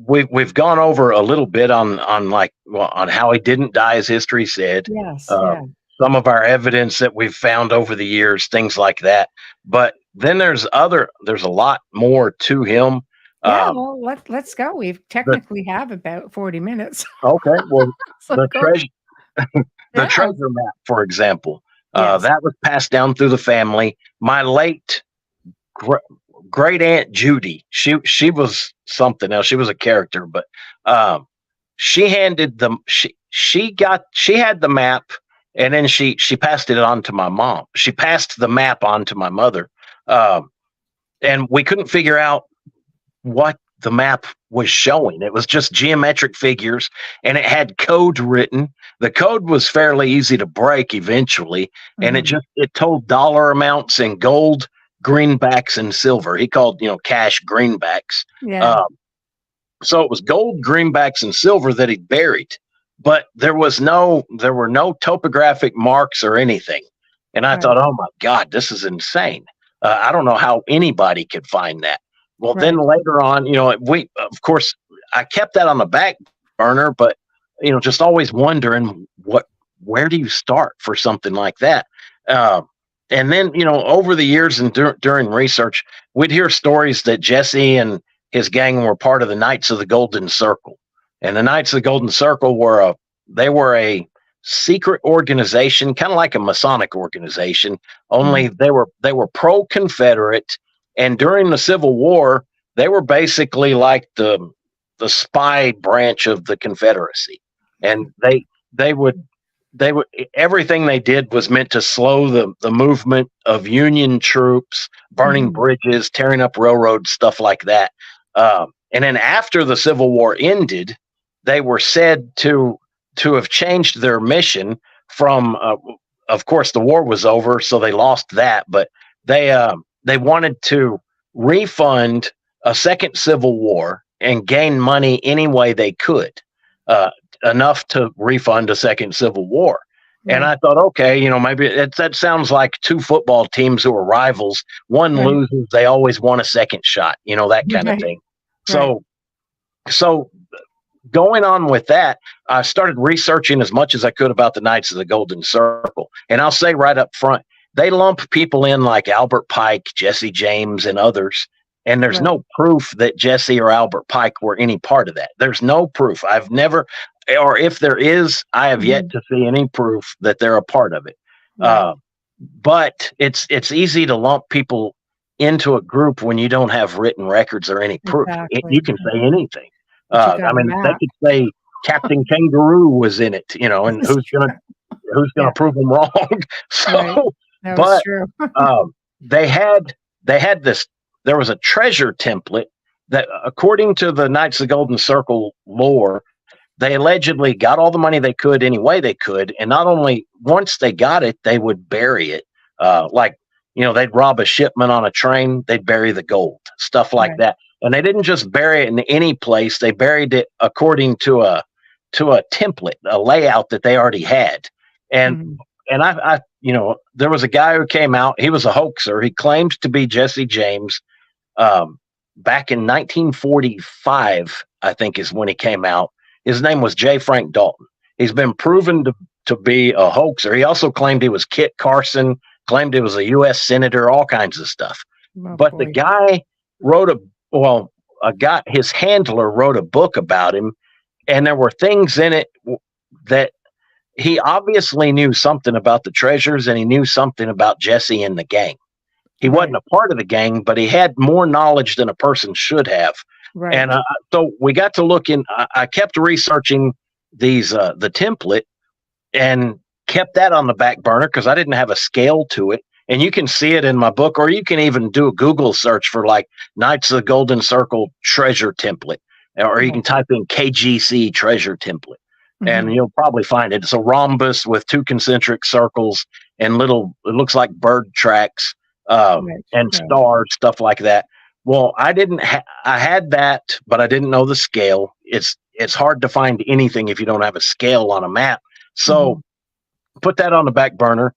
S4: we've gone over a little bit on like on how he didn't die, as history said.
S2: Yes,
S4: Uh,
S2: yeah.
S4: some of our evidence that we've found over the years, things like that. But then there's a lot more to him.
S2: Yeah,
S4: Um,
S2: well, let's go. We've
S4: the,
S2: technically have about 40 minutes.
S4: okay, well,
S2: So
S4: the
S2: go.
S4: treasure the
S2: Yeah.
S4: treasure map, for example,
S2: Yes.
S4: that was passed down through the family. My late great aunt Judy, she was something else. She was a character, but she handed them. She had the map, and then she passed it on to my mom. She passed the map on to my mother, and we couldn't figure out what the map was showing. It was just geometric figures, and it had code written. The code was fairly easy to break eventually, and
S2: Mhm.
S4: it told dollar amounts in gold, greenbacks, and silver. He called cash greenbacks.
S2: Yeah.
S4: Um, so it was gold, greenbacks, and silver that he buried, but there were no topographic marks or anything. And I
S2: Right.
S4: thought, oh my God, this is insane. I don't know how anybody could find that. Well, then
S2: Right.
S4: later on, we, of course, I kept that on the back burner, but just always wondering where do you start for something like that? And then, over the years and during research, we'd hear stories that Jesse and his gang were part of the Knights of the Golden Circle. And the Knights of the Golden Circle were a secret organization, kind of like a Masonic organization, only
S2: Mhm.
S4: they were pro-Confederate. And during the Civil War, they were basically like the spy branch of the Confederacy. And they would everything they did was meant to slow the movement of Union troops, burning
S2: Mhm.
S4: bridges, tearing up railroads, stuff like that. And then after the Civil War ended, they were said to have changed their mission from. Of course, the war was over, so they lost that. But they wanted to refund a second Civil War and gain money any way they could. Uh, Enough to refund a second Civil War. And
S2: Right.
S4: I thought, okay, maybe that sounds like two football teams who are rivals. One
S2: Right.
S4: loses, they always want a second shot, that kind of
S2: Right.
S4: thing.
S2: Right.
S4: So going on with that, I started researching as much as I could about the Knights of the Golden Circle. And I'll say right up front, they lump people in like Albert Pike, Jesse James, and others. And there's
S2: Right.
S4: no proof that Jesse or Albert Pike were any part of that. There's no proof. I've never, or if there is, I have yet
S2: Mhm.
S4: to see any proof that they're a part of it.
S2: Right.
S4: But it's easy to lump people into a group when you don't have written records or any proof. You
S2: Exactly.
S4: can say anything.
S2: But you got
S4: I
S2: a
S4: mean, they
S2: map.
S4: could say Captain Kangaroo was in it, and
S2: That's
S4: who's
S2: Yeah.
S4: gonna prove them wrong?
S2: Right.
S4: So,
S2: That was
S4: but
S2: true.
S4: they had this. There was a treasure template that, according to the Knights of the Golden Circle lore, they allegedly got all the money they could any way they could, and not only once they got it, they would bury it. Like they'd rob a shipment on a train, they'd bury the gold, stuff like
S2: Right.
S4: that. And they didn't just bury it in any place; they buried it according to a template, a layout that they already had. And
S2: Mhm.
S4: I there was a guy who came out. He was a hoaxer. He claimed to be Jesse James. Um, Back in 1945, I think is when he came out. His name was J. Frank Dalton. He's been proven to be a hoaxer. He also claimed he was Kit Carson, claimed he was a U.S. senator, all kinds of stuff.
S2: Oh
S4: But the
S2: boy.
S4: guy wrote his handler wrote a book about him, and there were things in it that he obviously knew something about the treasures, and he knew something about Jesse and the gang. He wasn't a part of the gang, but he had more knowledge than a person should have.
S2: Right.
S4: And so we got to look in. I kept researching the template and kept that on the back burner because I didn't have a scale to it. And you can see it in my book, or you can even do a Google search for like Knights of the Golden Circle treasure template, or you can type in KGC treasure template, and you'll probably find it. It's a rhombus with 2 concentric circles and it looks like bird tracks and stars, stuff like that. Well, I had that, but I didn't know the scale. It's hard to find anything if you don't have a scale on a map. So put that on the back burner.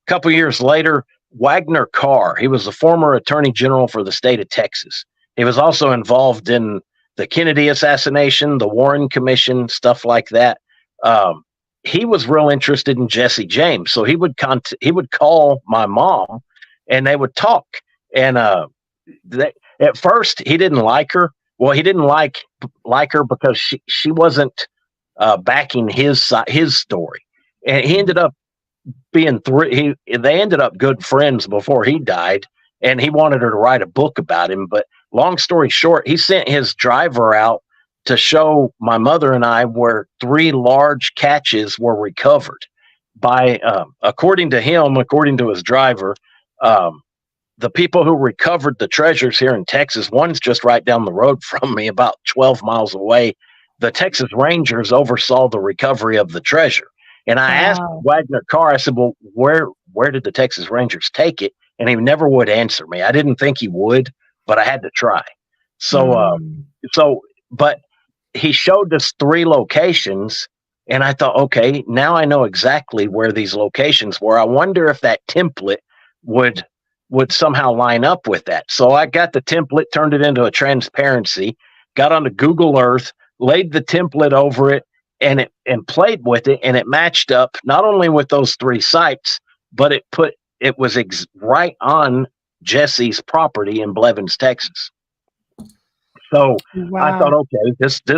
S4: Couple years later, Wagner Carr, he was the former attorney general for the state of Texas. He was also involved in the Kennedy assassination, the Warren Commission, stuff like that. He was real interested in Jesse James, so he would call my mom, and they would talk. And at first, he didn't like her. Well, he didn't like her because she wasn't backing his story, and he ended up being they ended up good friends before he died, and he wanted her to write a book about him. But long story short, he sent his driver out to show my mother and I where 3 large catches were recovered by, according to him, according to his driver, the people who recovered the treasures here in Texas. One's just right down the road from me, about 12 miles away. The Texas Rangers oversaw the recovery of the treasure. And I asked Wagner Carr, I said, well, where did the Texas Rangers take it? And he never would answer me. I didn't think he would, but I had to try. But he showed us 3 locations, and I thought, okay, now I know exactly where these locations were. I wonder if that template would somehow line up with that. So I got the template, turned it into a transparency, got onto Google Earth, laid the template over it, and played with it, and it matched up not only with those 3 sites, but it was right on Jesse's property in Blevins, Texas. So I thought, okay,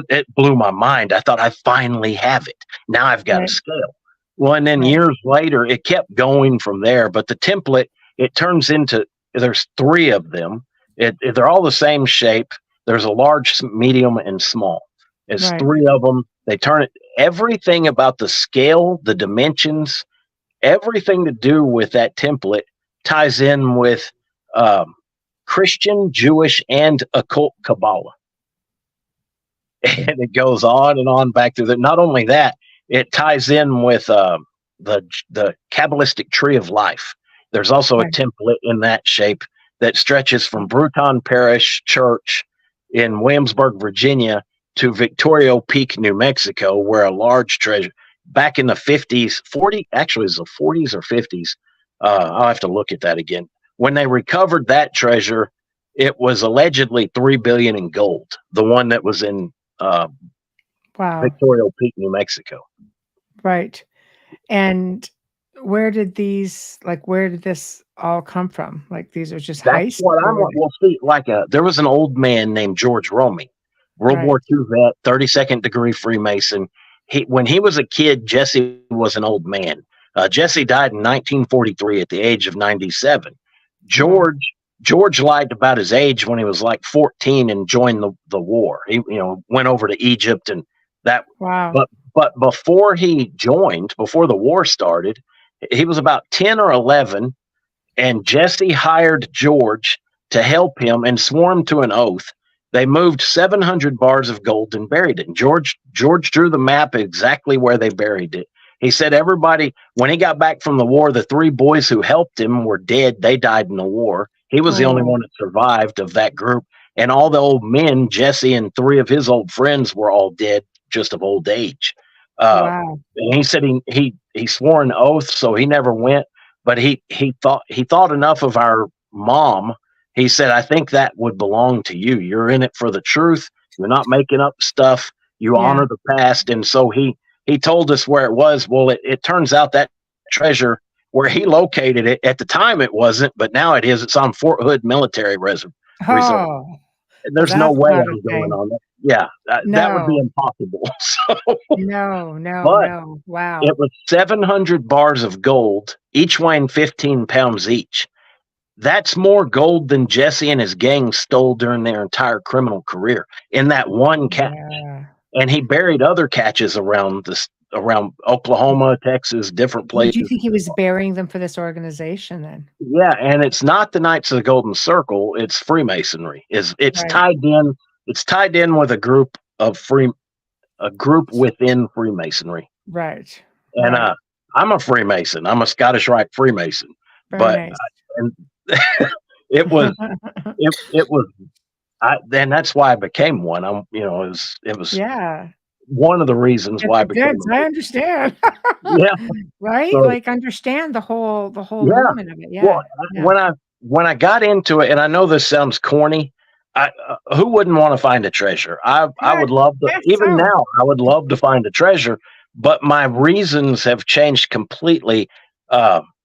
S4: it blew my mind. I thought, I finally have it. Now I've got a scale. Well, and then years later, it kept going from there. But the template, it turns into, there's 3 of them. They're all the same shape. There's a large, medium, and small. It's 3 of them. They turn it, everything about the scale, the dimensions, everything to do with that template ties in with Christian, Jewish, and occult Kabbalah. And it goes on and on back through that. Not only that, it ties in with the Kabbalistic tree of life. There's also a template in that shape that stretches from Bruton Parish Church in Williamsburg, Virginia, to Victoria Peak, New Mexico, where a large treasure back in the 50s, actually it was the 40s or 50s. I'll have to look at that again. When they recovered that treasure, it was allegedly $3 billion in gold. The one that was in Victoria Peak, New Mexico. Right.
S2: And where did this all come from? Like, these are just heists?
S4: That's what well, see, there was an old man named George Romey, World War II vet, 32nd degree Freemason. When he was a kid, Jesse was an old man. Jesse died in 1943 at the age of 97. George lied about his age when he was like 14 and joined the war. He went over to Egypt and that.
S2: Wow.
S4: But before he joined, before the war started, he was about 10 or 11, and Jesse hired George to help him and swore him to an oath. They moved 700 bars of gold and buried it. And George drew the map exactly where they buried it. He said everybody, when he got back from the war, the 3 boys who helped him were dead. They died in the war. He was the only one that survived of that group. And all the old men, Jesse and 3 of his old friends, were all dead, just of old age. And he said he swore an oath, so he never went. But he thought enough of our mom. He said, I think that would belong to you. You're in it for the truth. You're not making up stuff. You honor the past. And so he told us where it was. Well, it turns out that treasure, where he located it, at the time it wasn't, but now it is. It's on Fort Hood Military Reserve. There's no way I'm going on that. Yeah, that would be impossible.
S2: No. Wow.
S4: It was 700 bars of gold, each weighing 15 pounds each. that's more gold than Jesse and his gang stole during their entire criminal career in that one catch.
S2: Yeah.
S4: And he buried other catches around Oklahoma, Texas, different
S2: Do you
S4: places.
S2: think he was burying them for this organization then?
S4: Yeah, and it's not the Knights of the Golden Circle; it's Freemasonry. It's
S2: Right.
S4: tied in. It's tied in with a group within Freemasonry.
S2: Right.
S4: And
S2: Right.
S4: I'm a Freemason. I'm a Scottish Rite Freemason.
S2: Very
S4: But
S2: nice.
S4: and it was it was. Then that's why I became one. It was
S2: Yeah.
S4: one of the reasons why I became.
S2: I understand.
S4: Yeah.
S2: Right?
S4: So,
S2: Like understand the whole
S4: Yeah.
S2: movement of it. Yeah.
S4: Well,
S2: Yeah.
S4: when I got into it, and I know this sounds corny, who wouldn't want to find a treasure? I would love to.
S2: Yes,
S4: Even
S2: so.
S4: now, I would love to find a treasure. But my reasons have changed completely.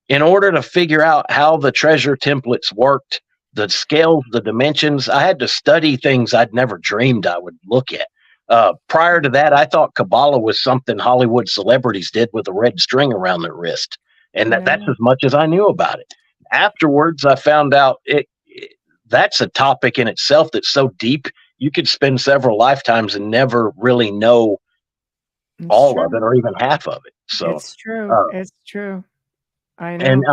S4: In order to figure out how the treasure templates worked, the scales, the dimensions, I had to study things I'd never dreamed I would look at. Prior to that, I thought Kabbalah was something Hollywood celebrities did with a red string around their wrist, and that's as much as I knew about it. Afterwards, I found out that's a topic in itself that's so deep you could spend several lifetimes and never really know all of it or even half of it. So
S2: it's true. It's true. I know.
S4: And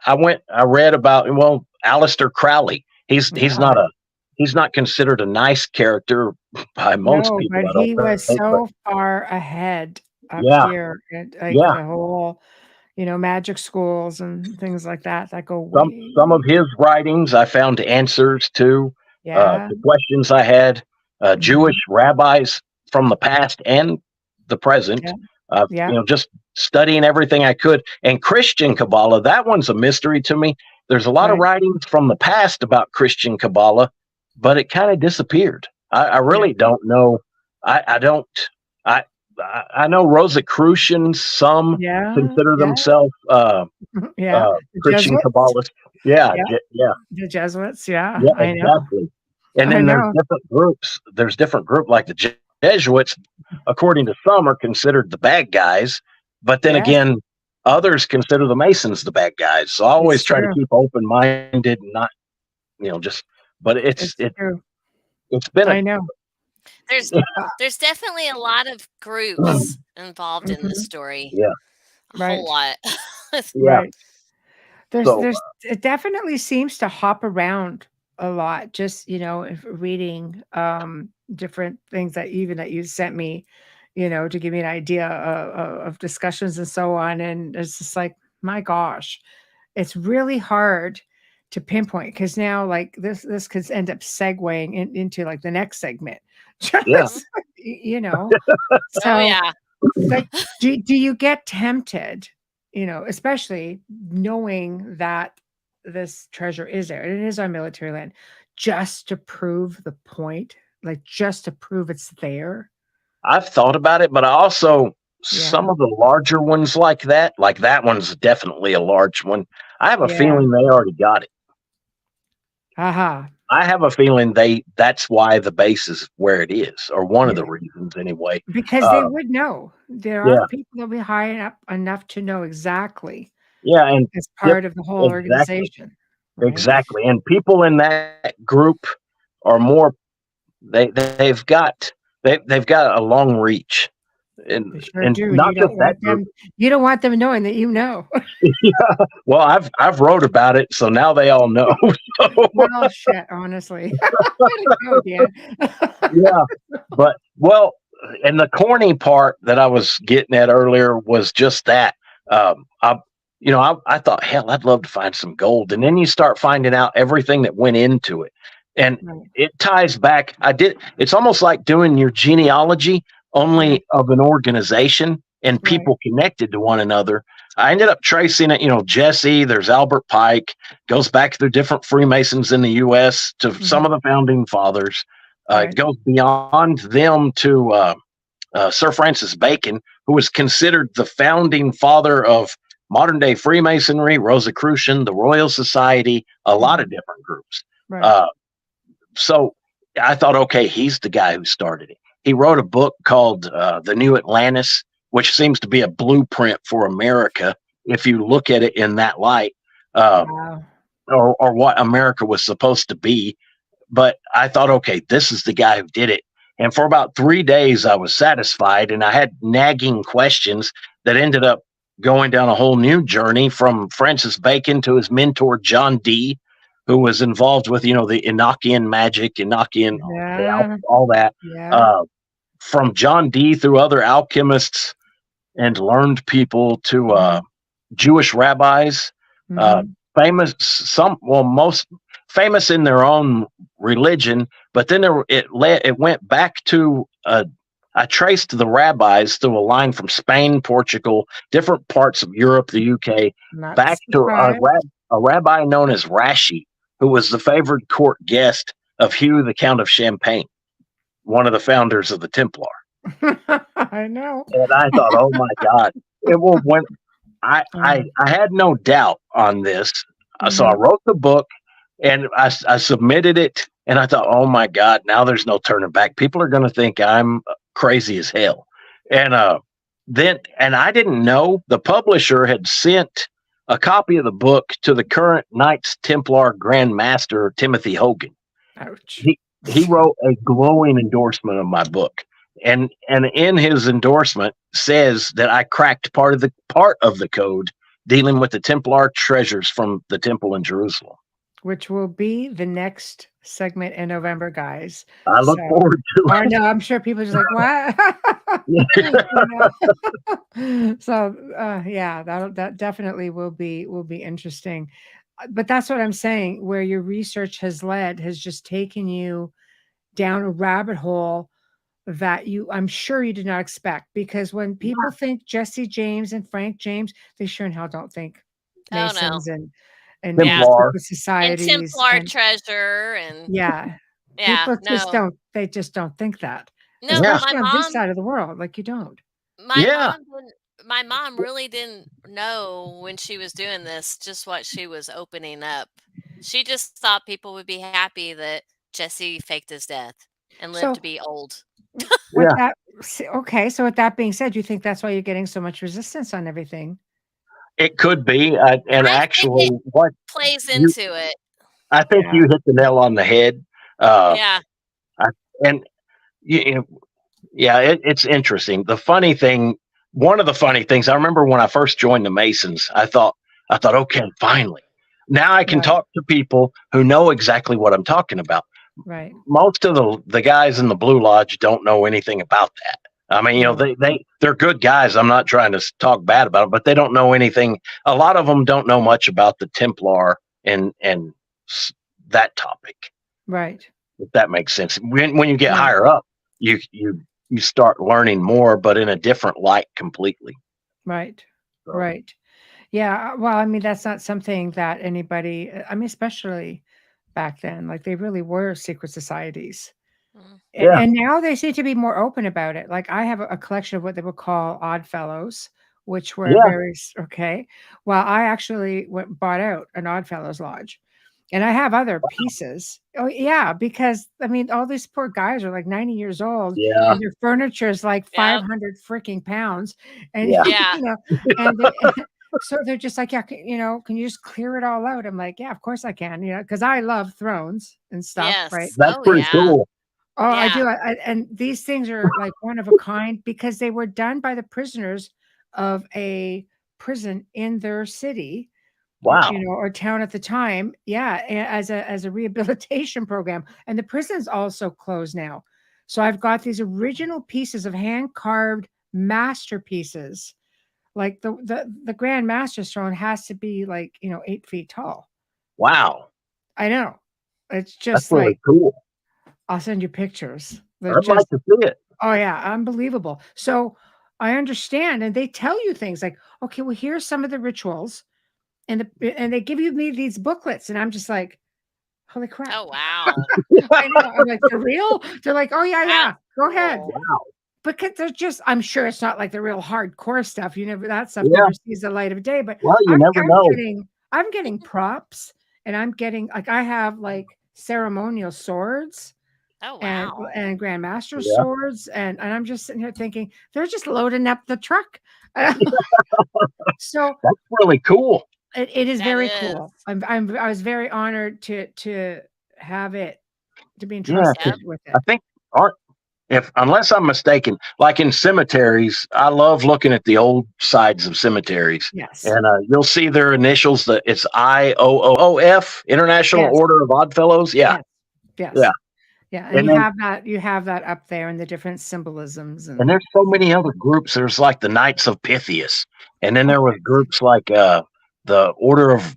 S4: I read about, well, Aleister Crowley. He's not considered a nice character by most people.
S2: But he was so far ahead up here at the whole, magic schools and things like that go way.
S4: Some of his writings I found answers to the questions I had. Jewish rabbis from the past and the present. Just studying everything I could. And Christian Kabbalah, that one's a mystery to me. There's a lot of writings from the past about Christian Kabbalah, but it kind of disappeared. I really don't know. I know Rosicrucians, some consider themselves Christian Kabbalists.
S2: The Jesuits, I know.
S4: Exactly. And then there's different groups. There's different groups like the Jesuits, according to some, are considered the bad guys, but then again, others consider the Masons the bad guys. So I always try to keep open-minded and not, but it's been.
S2: I know.
S3: There's definitely a lot of groups involved in this story.
S4: Yeah.
S3: A whole lot.
S2: Right. It definitely seems to hop around a lot, just reading different things that you sent me, to give me an idea of discussions and so on. And it's just like, my gosh, it's really hard to pinpoint, because now like this could end up segueing into like the next segment. Just, so like, do you get tempted, especially knowing that this treasure is there and it is on military land, just to prove the point, like just to prove it's there?
S4: I've thought about it, but I also some of the larger ones like that one's definitely a large one. I have a feeling they already got it. I have a feeling that's why the base is where it is, or one of the reasons anyway.
S2: Because they would know. There are people that will be high up enough to know exactly.
S4: Yeah, and
S2: it's part of the whole organization.
S4: Right? Exactly. And people in that group are more they've got a long reach. And,
S2: they sure
S4: and
S2: do.
S4: Not just that group.
S2: You don't want them knowing that you know.
S4: Well, I've wrote about it, so now they all know.
S2: Well, shit, honestly.
S4: But and the corny part that I was getting at earlier was just that. I thought, hell, I'd love to find some gold, and then you start finding out everything that went into it, and it ties back. It's almost like doing your genealogy, only of an organization and people connected to one another. I ended up tracing it, Jesse, there's Albert Pike, goes back through different Freemasons in the U.S. to some of the founding fathers. It goes beyond them to Sir Francis Bacon, who was considered the founding father of modern day Freemasonry, Rosicrucian, the Royal Society, a lot of different groups. So I thought, okay, he's the guy who started it. He wrote a book called The New Atlantis, which seems to be a blueprint for America if you look at it in that light. or what America was supposed to be. But I thought, okay, this is the guy who did it. And for about 3 days, I was satisfied, and I had nagging questions that ended up going down a whole new journey from Francis Bacon to his mentor, John Dee, who was involved with, the Enochian magic, Enochian,
S2: Yeah.
S4: all that.
S2: Yeah.
S4: From John Dee through other alchemists and learned people to Jewish rabbis, most famous in their own religion, but then it went back to I traced the rabbis through a line from Spain, Portugal, different parts of Europe, the UK, back to a rabbi known as Rashi, who was the favored court guest of Hugh, the Count of Champagne, one of the founders of the Templar.
S2: I know.
S4: And I thought, oh my God, I had no doubt on this. So I wrote the book and I submitted it, and I thought, oh my God, now there's no turning back. People are going to think I'm crazy as hell. And I didn't know the publisher had sent a copy of the book to the current Knights Templar Grand Master, Timothy Hogan.
S2: Ouch.
S4: He wrote a glowing endorsement of my book. And in his endorsement says that I cracked part of the code dealing with the Templar treasures from the temple in Jerusalem,
S2: which will be the next segment in November, guys.
S4: I look forward to it.
S2: I know. I'm sure people are just like, what? So, yeah, that definitely will be interesting. But that's what I'm saying. Where your research has just taken you down a rabbit hole that I'm sure you did not expect, because when people think Jesse James and Frank James, they sure in hell don't think Masons and
S4: Templar
S2: societies
S3: and Templar treasure and
S2: people just don't think that.
S3: No,
S2: especially on this side of the world, like you don't.
S3: My mom really didn't know when she was doing this just what she was opening up. She just thought people would be happy that Jesse faked his death and lived to be old.
S2: Okay, so with that being said, you think that's why you're getting so much resistance on everything?
S4: It could be, and actually, what
S3: plays into it?
S4: I think you hit the nail on the head. It's interesting. One of the funny things, I remember when I first joined the Masons, I thought, okay, finally, now I can talk to people who know exactly what I'm talking about.
S2: Right.
S4: Most of the guys in the Blue Lodge don't know anything about that. I mean, they're good guys. I'm not trying to talk bad about them, but they don't know anything. A lot of them don't know much about the Templar and that topic.
S2: Right.
S4: If that makes sense. When you get higher up, you start learning more, but in a different light completely.
S2: Right. So. Right. Yeah. Well, I mean, that's not something that anybody, especially back then, like they really were secret societies. And now they seem to be more open about it. Like I have a collection of what they would call odd fellows, which were well, I actually bought out an Odd Fellows Lodge, and I have other pieces. Oh yeah, because I mean, all these poor guys are like 90 years old, and their furniture is like 500 freaking pounds, and so they're just like, can you just clear it all out? I'm like, yeah, of course I can, because I love thrones and stuff, right?
S4: That's pretty cool.
S2: Oh, I do. And these things are like one of a kind because they were done by the prisoners of a prison in their city, or town at the time. Yeah, as a rehabilitation program. And the prison's also closed now. So I've got these original pieces of hand-carved masterpieces. Like the Grand Master's throne has to be like, 8 feet tall.
S4: Wow.
S2: I know. It's just
S4: really cool.
S2: I'll send you pictures.
S4: I'd like to see it.
S2: Oh yeah, unbelievable. So I understand, and they tell you things like, okay, well, here's some of the rituals, and they give me these booklets, and I'm just like, holy crap!
S3: Oh wow!
S2: I know. I'm like, they're real. They're like, oh yeah, go ahead.
S4: Wow.
S2: Because they're just, I'm sure it's not like the real hardcore stuff. That stuff never sees the light of day. But
S4: you never know.
S2: I'm getting props, and I'm getting I have like ceremonial swords.
S3: Oh, wow.
S2: And Grandmaster swords. And I'm just sitting here thinking, they're just loading up the truck. So
S4: that's really cool.
S2: It is
S3: That
S2: very
S3: is.
S2: cool. I was very honored to have it, to be
S4: Yeah,
S2: entrusted
S3: Yep.
S2: with
S4: I
S2: it.
S4: think aren't if unless I'm mistaken, like in cemeteries, I love looking at the old sides of cemeteries,
S2: Yes.
S4: and you'll see their initials. That it's IOOF, International
S2: Yes.
S4: Order of Oddfellows. Yeah,
S2: Yes.
S4: yeah,
S2: Yes. Yeah. And
S4: and then
S2: you have that up there and the different symbolisms
S4: and
S2: and
S4: there's so
S2: things.
S4: many other groups. There's like the Knights of Pythias, and then
S2: Oh,
S4: there was groups like the Order of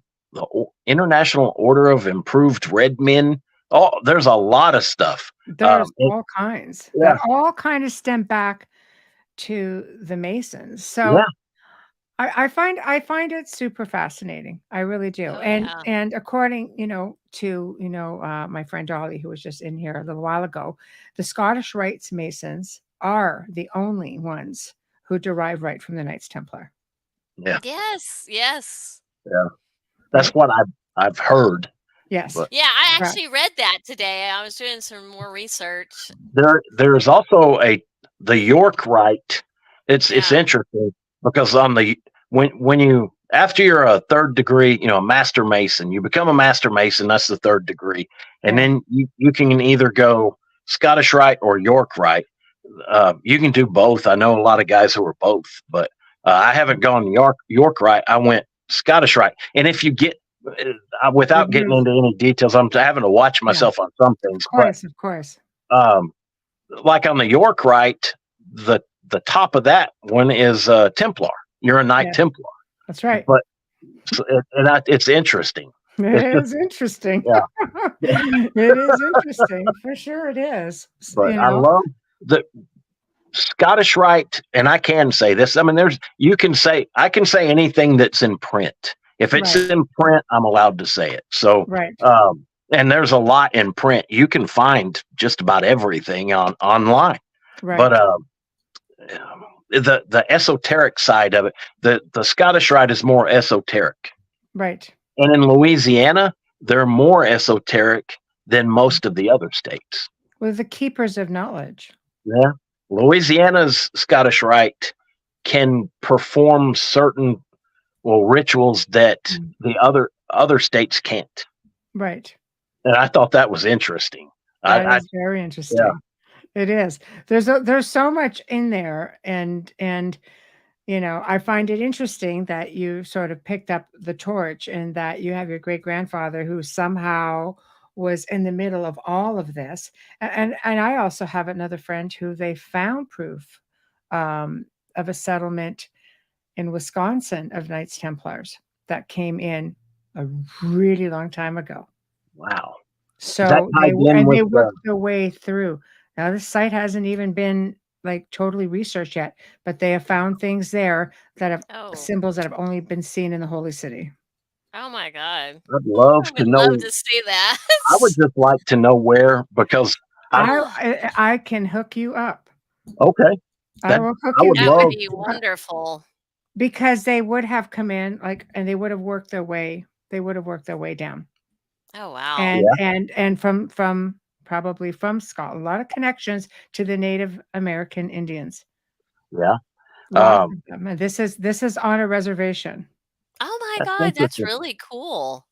S4: International Order of Improved Red Men. Oh, there's a lot of stuff.
S2: there's
S4: It,
S2: all kinds
S4: yeah,
S2: that all kind of stem back to the Masons.
S4: yeah,
S2: So I find it super fascinating. I really do.
S3: Oh yeah.
S2: And according, to, my friend Dolly, who was just in here a little while ago, the Scottish Rites Masons are the only ones who derive right from the Knights Templar.
S4: yeah,
S3: Yes. Yes.
S4: yeah. That's
S2: Right?
S4: what I've heard.
S2: Yes.
S4: But
S3: Yeah, I
S2: Correct.
S3: actually read that today. I was doing some more research.
S4: there's also the York Rite. It's
S3: Yeah.
S4: interesting because on the when you after you're a third degree, a master mason, you become a master mason. That's the third degree, and
S2: Right.
S4: then you can either go Scottish Rite or York Rite. You can do both. I know a lot of guys who are both, but I haven't gone York Rite. I went Scottish Rite, and if you get without getting
S2: Mhm.
S4: into any details, I'm having to watch
S2: Yeah.
S4: myself on some
S2: Of
S4: things, but
S2: course. Of course.
S4: um, like on the York Rite, the top of that one is Templar. You're a Knight
S2: Yeah.
S4: Templar,
S2: That's right.
S4: but it's interesting.
S2: It
S4: It's just
S2: is interesting.
S4: yeah,
S2: It is interesting. For sure it is.
S4: but I love the Scottish Rite, and I can say this. I mean, I can say anything that's in print. If it's
S2: Right.
S4: in print, I'm allowed to say it. So,
S2: Right.
S4: and there's a lot in print. You can find just about everything online.
S2: Right.
S4: But the esoteric side of it, the Scottish Rite is more esoteric,
S2: Right.
S4: and in Louisiana, they're more esoteric than most of the other states.
S2: We're the keepers of knowledge.
S4: Yeah, Louisiana's Scottish Rite can perform certain rituals that the other states can't,
S2: Right.
S4: and I thought that was interesting.
S2: That
S4: I
S2: is very
S4: yeah,
S2: interesting. It is. There's so much in there, and I find it interesting that you sort of picked up the torch and that you have your great grandfather who somehow was in the middle of all of this. And I also have another friend who they found proof of a settlement in Wisconsin of Knights Templars that came in a really long time ago.
S4: wow, that
S2: So
S4: tied in
S2: they
S4: with
S2: worked their way through. Now this site hasn't even been like totally researched yet, but they have found things there that have
S3: Oh.
S2: symbols that have only been seen in the Holy City.
S3: Oh my God.
S4: I'd love
S3: I
S4: to
S3: would
S4: know.
S3: love to see that.
S4: I would just like to know where because
S2: I can hook you up.
S4: okay,
S2: I will hook
S4: I
S2: you
S4: would
S3: That
S2: up
S3: would
S4: love.
S3: be wonderful.
S2: because they would have come in and they would have worked their way. They would have worked their way down.
S3: Oh wow.
S2: And from probably from Scotland, a lot of connections to the Native American Indians.
S4: Yeah,
S2: Lots of them. And this is on a reservation.
S3: Oh my
S4: that's
S3: God, that's
S4: interesting.
S3: really cool.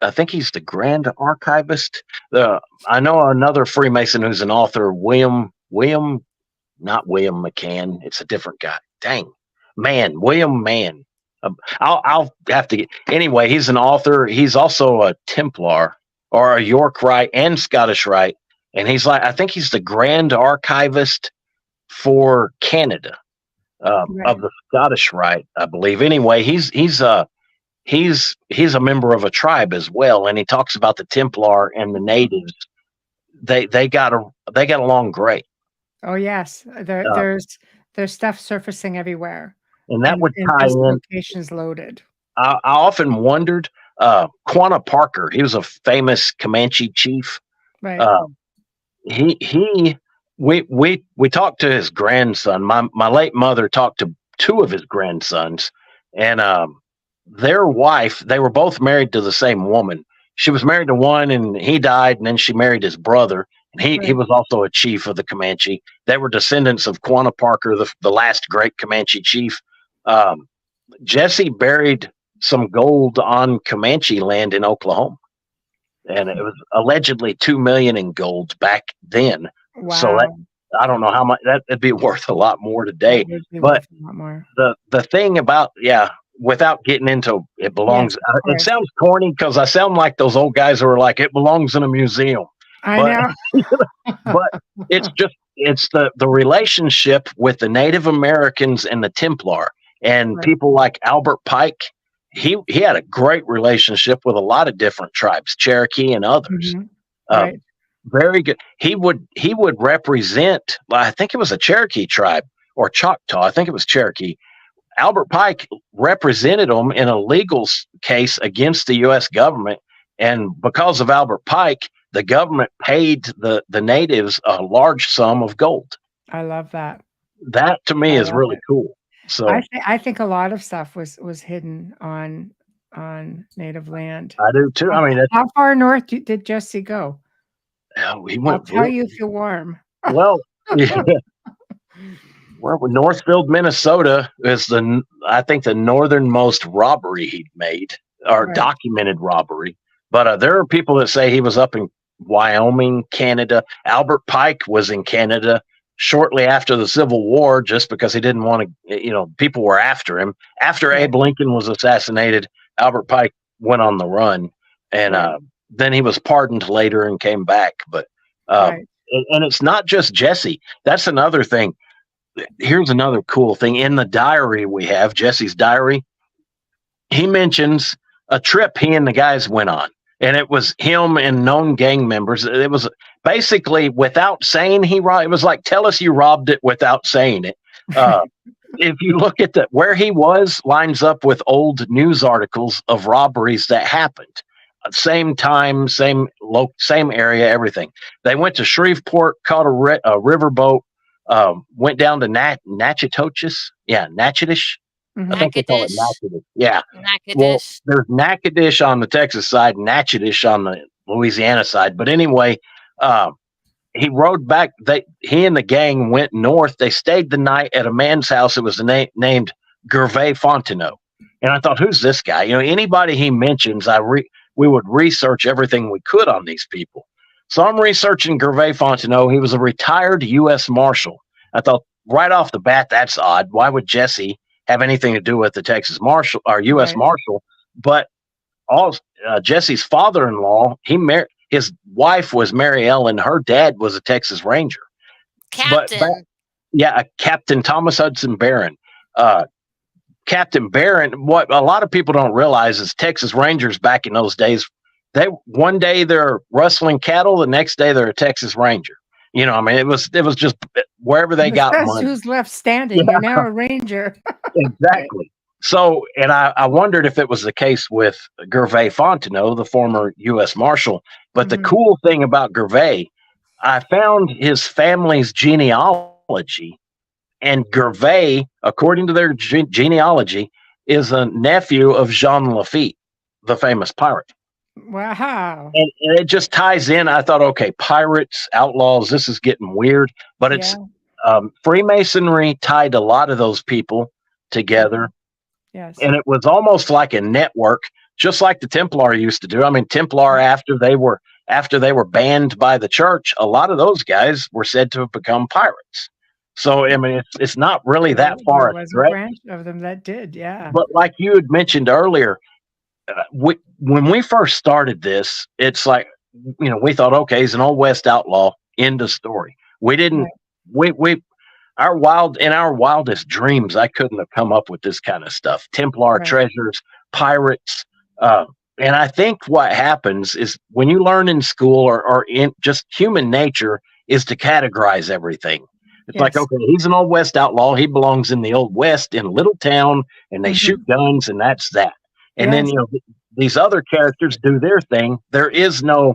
S4: I think he's the grand archivist. I know another Freemason who's an author, not William McCann. It's a different guy. Dang, William Mann. I'll have to get. Anyway, he's an author. He's also a Templar or a York Rite and Scottish Rite, and I think he's the grand archivist for Canada
S2: Right.
S4: of the Scottish Rite, I believe. Anyway, he's a member of a tribe as well, and he talks about the Templar and the natives. They got along great.
S2: Oh yes, there's stuff surfacing everywhere,
S4: And that would
S2: and
S4: tie
S2: there's
S4: in.
S2: locations loaded.
S4: I often wondered, Quanah Parker, he was a famous Comanche chief.
S2: Right.
S4: We talked to his grandson. My late mother talked to two of his grandsons, and their wife. They were both married to the same woman. She was married to one, and he died, and then she married his brother. And he
S2: Right.
S4: was also a chief of the Comanche. They were descendants of Quanah Parker, the last great Comanche chief. Jesse buried some gold on Comanche land in Oklahoma, and it was allegedly 2 million in gold back then. So
S2: Wow.
S4: that, I don't know how much that'd be worth a lot more today.
S2: That would be
S4: But
S2: worth a lot more.
S4: the thing about, without getting into it belongs,
S2: Yes, of
S4: it
S2: course.
S4: sounds corny because I sound like those old guys who are like, it belongs in a museum.
S2: I
S4: But
S2: know.
S4: but it's the relationship with the Native Americans and the Templar and
S2: Right.
S4: people like Albert Pike. He had a great relationship with a lot of different tribes, Cherokee and others.
S2: Mhm.
S4: Uh,
S2: Right.
S4: Very good. He would represent, I think it was a Cherokee tribe or Choctaw. I think it was Cherokee. Albert Pike represented them in a legal case against the U.S. government, and because of Albert Pike, the government paid the natives a large sum of gold.
S2: I love that.
S4: That to me
S2: I
S4: is
S2: love
S4: really
S2: it.
S4: cool. So
S2: I think a lot of stuff was hidden on native land.
S4: I do too. I mean,
S2: How far north did Jesse go?
S4: he
S2: I'll
S4: went
S2: tell you if you're warm.
S4: well. Well, Northfield, Minnesota is I think the northernmost robbery he'd made, or
S2: Right.
S4: documented robbery. But there are people that say he was up in Wyoming, Canada. Albert Pike was in Canada shortly after the Civil War, just because he didn't want to, people were after him. After
S2: Right.
S4: Abe Lincoln was assassinated, Albert Pike went on the run, and
S2: Right.
S4: then he was pardoned later and came back. But
S2: Right.
S4: and it's not just Jesse. That's another thing. Here's another cool thing in the diary we have, Jesse's diary. He mentions a trip he and the guys went on, and it was him and known gang members. It was basically without saying it was like, tell us you robbed it without saying it. If you look at where he was, lines up with old news articles of robberies that happened. Same time, same area, everything. They went to Shreveport, caught a riverboat. Went down to Natchitoches. Yeah, Natchitoches.
S2: Mhm.
S4: I think they call it Natchitoches. Yeah. Well,
S3: Natchitoches.
S4: there's Natchitoches on the Texas side, Natchitoches on the Louisiana side. But anyway, he rode back. He and the gang went north. They stayed the night at a man's house. It was named Gervais Fontenot. And I thought, who's this guy? Anybody he mentions, we would research everything we could on these people. So I'm researching Gervais Fontenot. He was a retired U.S. Marshal. I thought right off the bat, that's odd. Why would Jesse have anything to do with the Texas Marshal or U.S.
S2: Right.
S4: Marshal? But Jesse's father-in-law, his wife was Mary Ellen. Her dad was a Texas Ranger.
S3: Captain.
S4: Captain Thomas Hudson Barron. Captain Barron, what a lot of people don't realize is Texas Rangers back in those days, one day they're rustling cattle, the next day they're a Texas Ranger. It was just wherever they got money.
S2: Who's left standing?
S4: Yeah.
S2: You're now a ranger.
S4: Exactly. So, and I wondered if it was the case with Gervais Fontenot, the former U.S. Marshal. But the cool thing about Gervais, I found his family's genealogy, and Gervais, according to their genealogy, is a nephew of Jean Lafitte, the famous pirate.
S2: Wow.
S4: And it just ties in. I thought, okay, pirates, outlaws, this is getting weird. But it's Freemasonry tied a lot of those people together.
S2: Yes.
S4: And it was almost like a network, just like the Templar used to do. I mean, Templar, after they were banned by the church, a lot of those guys were said to have become pirates. So, I mean, it's not really that far.
S2: There was a branch of them that did, yeah.
S4: But like you had mentioned earlier, when we first started this, it's like, we thought, okay, he's an old West outlaw, end of story. We didn't, in our wildest dreams, I couldn't have come up with this kind of stuff. Templar treasures, pirates. And I think what happens is when you learn in school or in just human nature is to categorize everything. It's like, okay, he's an old West outlaw. He belongs in the old West in a little town, and they shoot guns, and that's that. And then, these other characters do their thing. There is no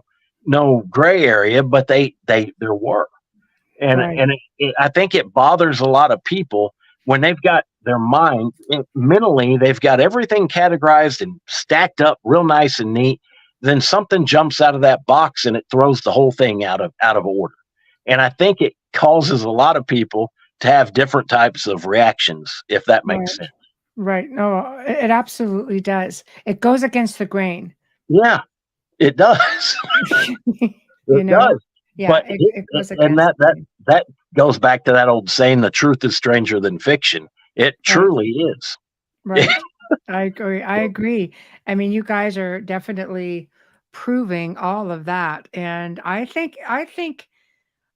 S4: gray area, but there were. And I think it bothers a lot of people when they've got their mind mentally, they've got everything categorized and stacked up real nice and neat. Then something jumps out of that box and it throws the whole thing out of order. And I think it causes a lot of people to have different types of reactions, if that makes sense.
S2: Right. No, it absolutely does. It goes against the grain.
S4: Yeah, it does.
S2: You
S4: It
S2: know?
S4: does.
S2: Yeah,
S4: But
S2: it goes
S4: and
S2: against the grain.
S4: that goes back to that old saying, the truth is stranger than fiction. It
S2: Right.
S4: truly is.
S2: Right. I agree. I agree. I mean, you guys are definitely proving all of that. And I think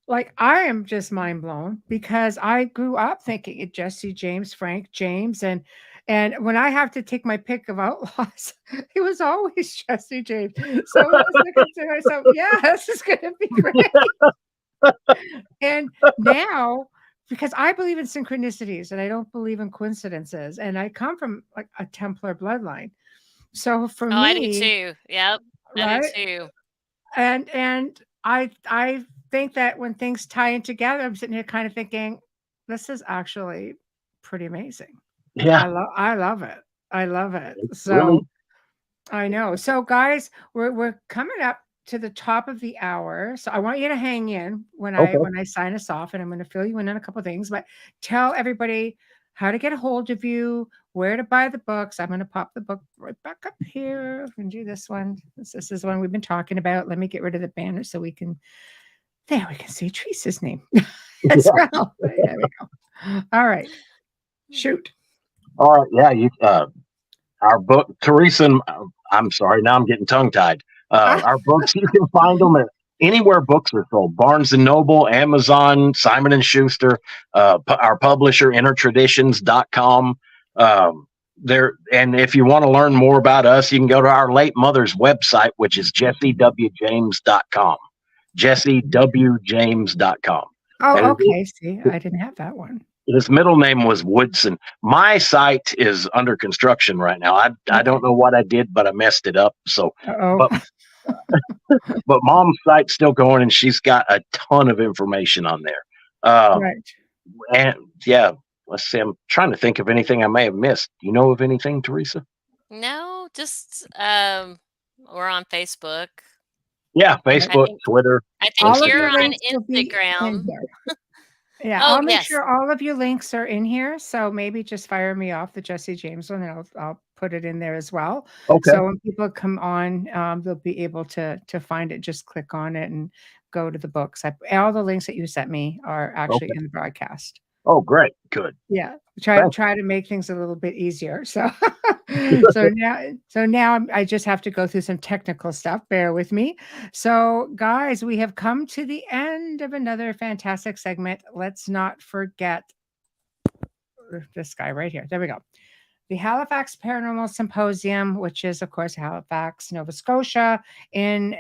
S2: like I am just mind blown because I grew up thinking it Jesse James, Frank James, and when I have to take my pick of outlaws, it was always Jesse James. So I was looking to myself, yeah, this is gonna be great. And now, because I believe in synchronicities and I don't believe in coincidences, and I come from like a Templar bloodline. So for
S3: Oh, I do
S2: me,
S3: too. Yep, I do
S2: right?
S3: too.
S2: And I think that when things tie in together, I'm sitting here kind of thinking, this is actually pretty amazing.
S4: Yeah,
S2: I love it. I love it.
S4: it's really
S2: So I know. So guys, we're coming up to the top of the hour. So I want you to hang in
S4: okay.
S2: when I sign us off, and I'm going to fill you in on a couple things, but tell everybody how to get a hold of you, where to buy the books. I'm going to pop the book right back up here and do this one. This is one we've been talking about. Let me get rid of the banner so we can there we can see Teresa's name as
S4: Yeah.
S2: well. There we go. All right. Shoot.
S4: All right. Yeah. Our book, Teresa. I'm sorry. Now I'm getting tongue tied. Our books, you can find them at anywhere books are sold: Barnes and Noble, Amazon, Simon and Schuster, our publisher, InnerTraditions.com. There, and if you want to learn more about us, you can go to our late mother's website, which is jessewjames.com. jessewjames.com.
S2: Oh,
S4: And
S2: okay. See, I didn't have that one.
S4: his middle name was Woodson. My site is under construction right now. I
S2: Okay.
S4: don't know what I did, but I messed it up. So,
S2: Uh-oh.
S4: but but mom's site's still going, and she's got a ton of information on there.
S2: Right.
S4: And yeah, let's see. I'm trying to think of anything I may have missed. Do you know of anything, Teresa?
S3: No, just we're on Facebook.
S4: Yeah,
S2: Right.
S3: I
S4: Facebook,
S3: think
S4: Twitter,
S3: I think
S2: All of
S3: you're
S2: your
S4: Instagram.
S3: on
S2: links will be in
S3: Instagram.
S2: here. Yeah,
S3: Oh,
S2: I'll make
S3: yes.
S2: sure all of your links are in here. So maybe just fire me off the Jesse James one, and I'll put it in there as well.
S4: Okay,
S2: So when people come on, they'll be able to find it. Just click on it and go to the books. All the links that you sent me are actually
S4: okay.
S2: in the broadcast.
S4: Oh, great, good.
S2: Yeah,
S4: Thank
S2: try to make things a little bit easier. So
S4: you.
S2: I just have to go through some technical stuff. Bear with me. So guys, we have come to the end of another fantastic segment. Let's not forget this guy right here. There we go. The Halifax Paranormal Symposium, which is, of course, Halifax, Nova Scotia, in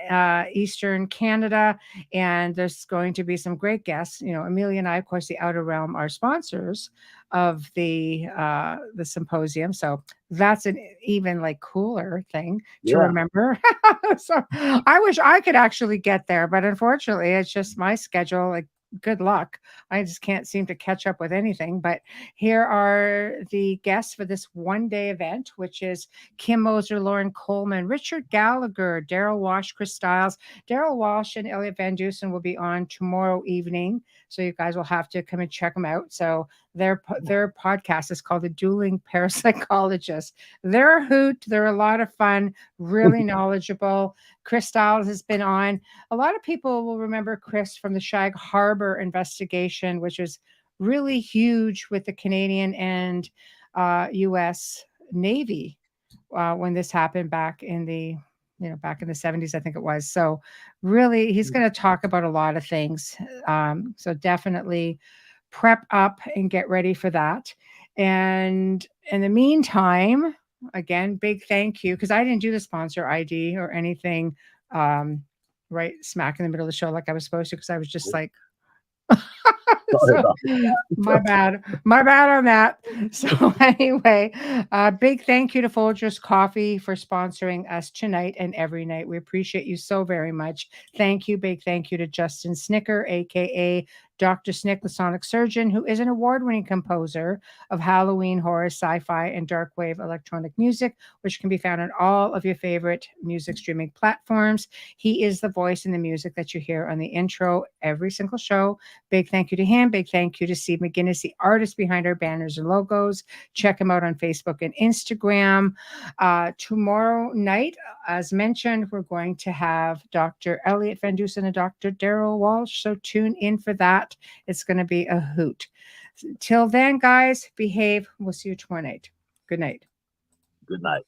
S2: Eastern Canada. And there's going to be some great guests. You know, Amelia and I, of course, the Outer Realm, are sponsors of the symposium. So that's an even like cooler thing to
S4: Yeah,
S2: remember. So I wish I could actually get there, but unfortunately, it's just my schedule. Like, good luck. I just can't seem to catch up with anything. But here are the guests for this one-day event, which is Kim Moser, Lauren Coleman, Richard Gallagher, Daryl Walsh, Chris Stiles. Daryl Walsh and Elliot Van Dusen will be on tomorrow evening, so you guys will have to come and check them out. So their podcast is called The Dueling Parapsychologist. They're a hoot. They're a lot of fun, really knowledgeable. Chris Stiles has been on. A lot of people will remember Chris from the Shag Harbor investigation, which was really huge with the Canadian and U.S. Navy when this happened back in the back in the 70s, I think it was. So really, he's going to talk about a lot of things. So definitely prep up and get ready for that. And in the meantime, again, big thank you, because I didn't do the sponsor ID or anything right smack in the middle of the show like I was supposed to, because I was just like,
S4: sorry
S2: so
S4: about
S2: my bad on that. So anyway, big thank you to Folgers Coffee for sponsoring us tonight and every night. We appreciate you so very much. Thank you. Big thank you to Justin Snicker, aka Dr. Snick, the Sonic Surgeon, who is an award-winning composer of Halloween, horror, sci-fi, and dark wave electronic music, which can be found on all of your favorite music streaming platforms. He is the voice in the music that you hear on the intro every single show. Big thank you to him. Big thank you to Steve McGinnis, the artist behind our banners and logos. Check him out on Facebook and Instagram. Tomorrow night, as mentioned, we're going to have Dr. Elliot Van Dusen and Dr. Daryl Walsh. So tune in for that. It's going to be a hoot. Till then, guys, behave. We'll see you tomorrow night. Good night.
S4: Good night.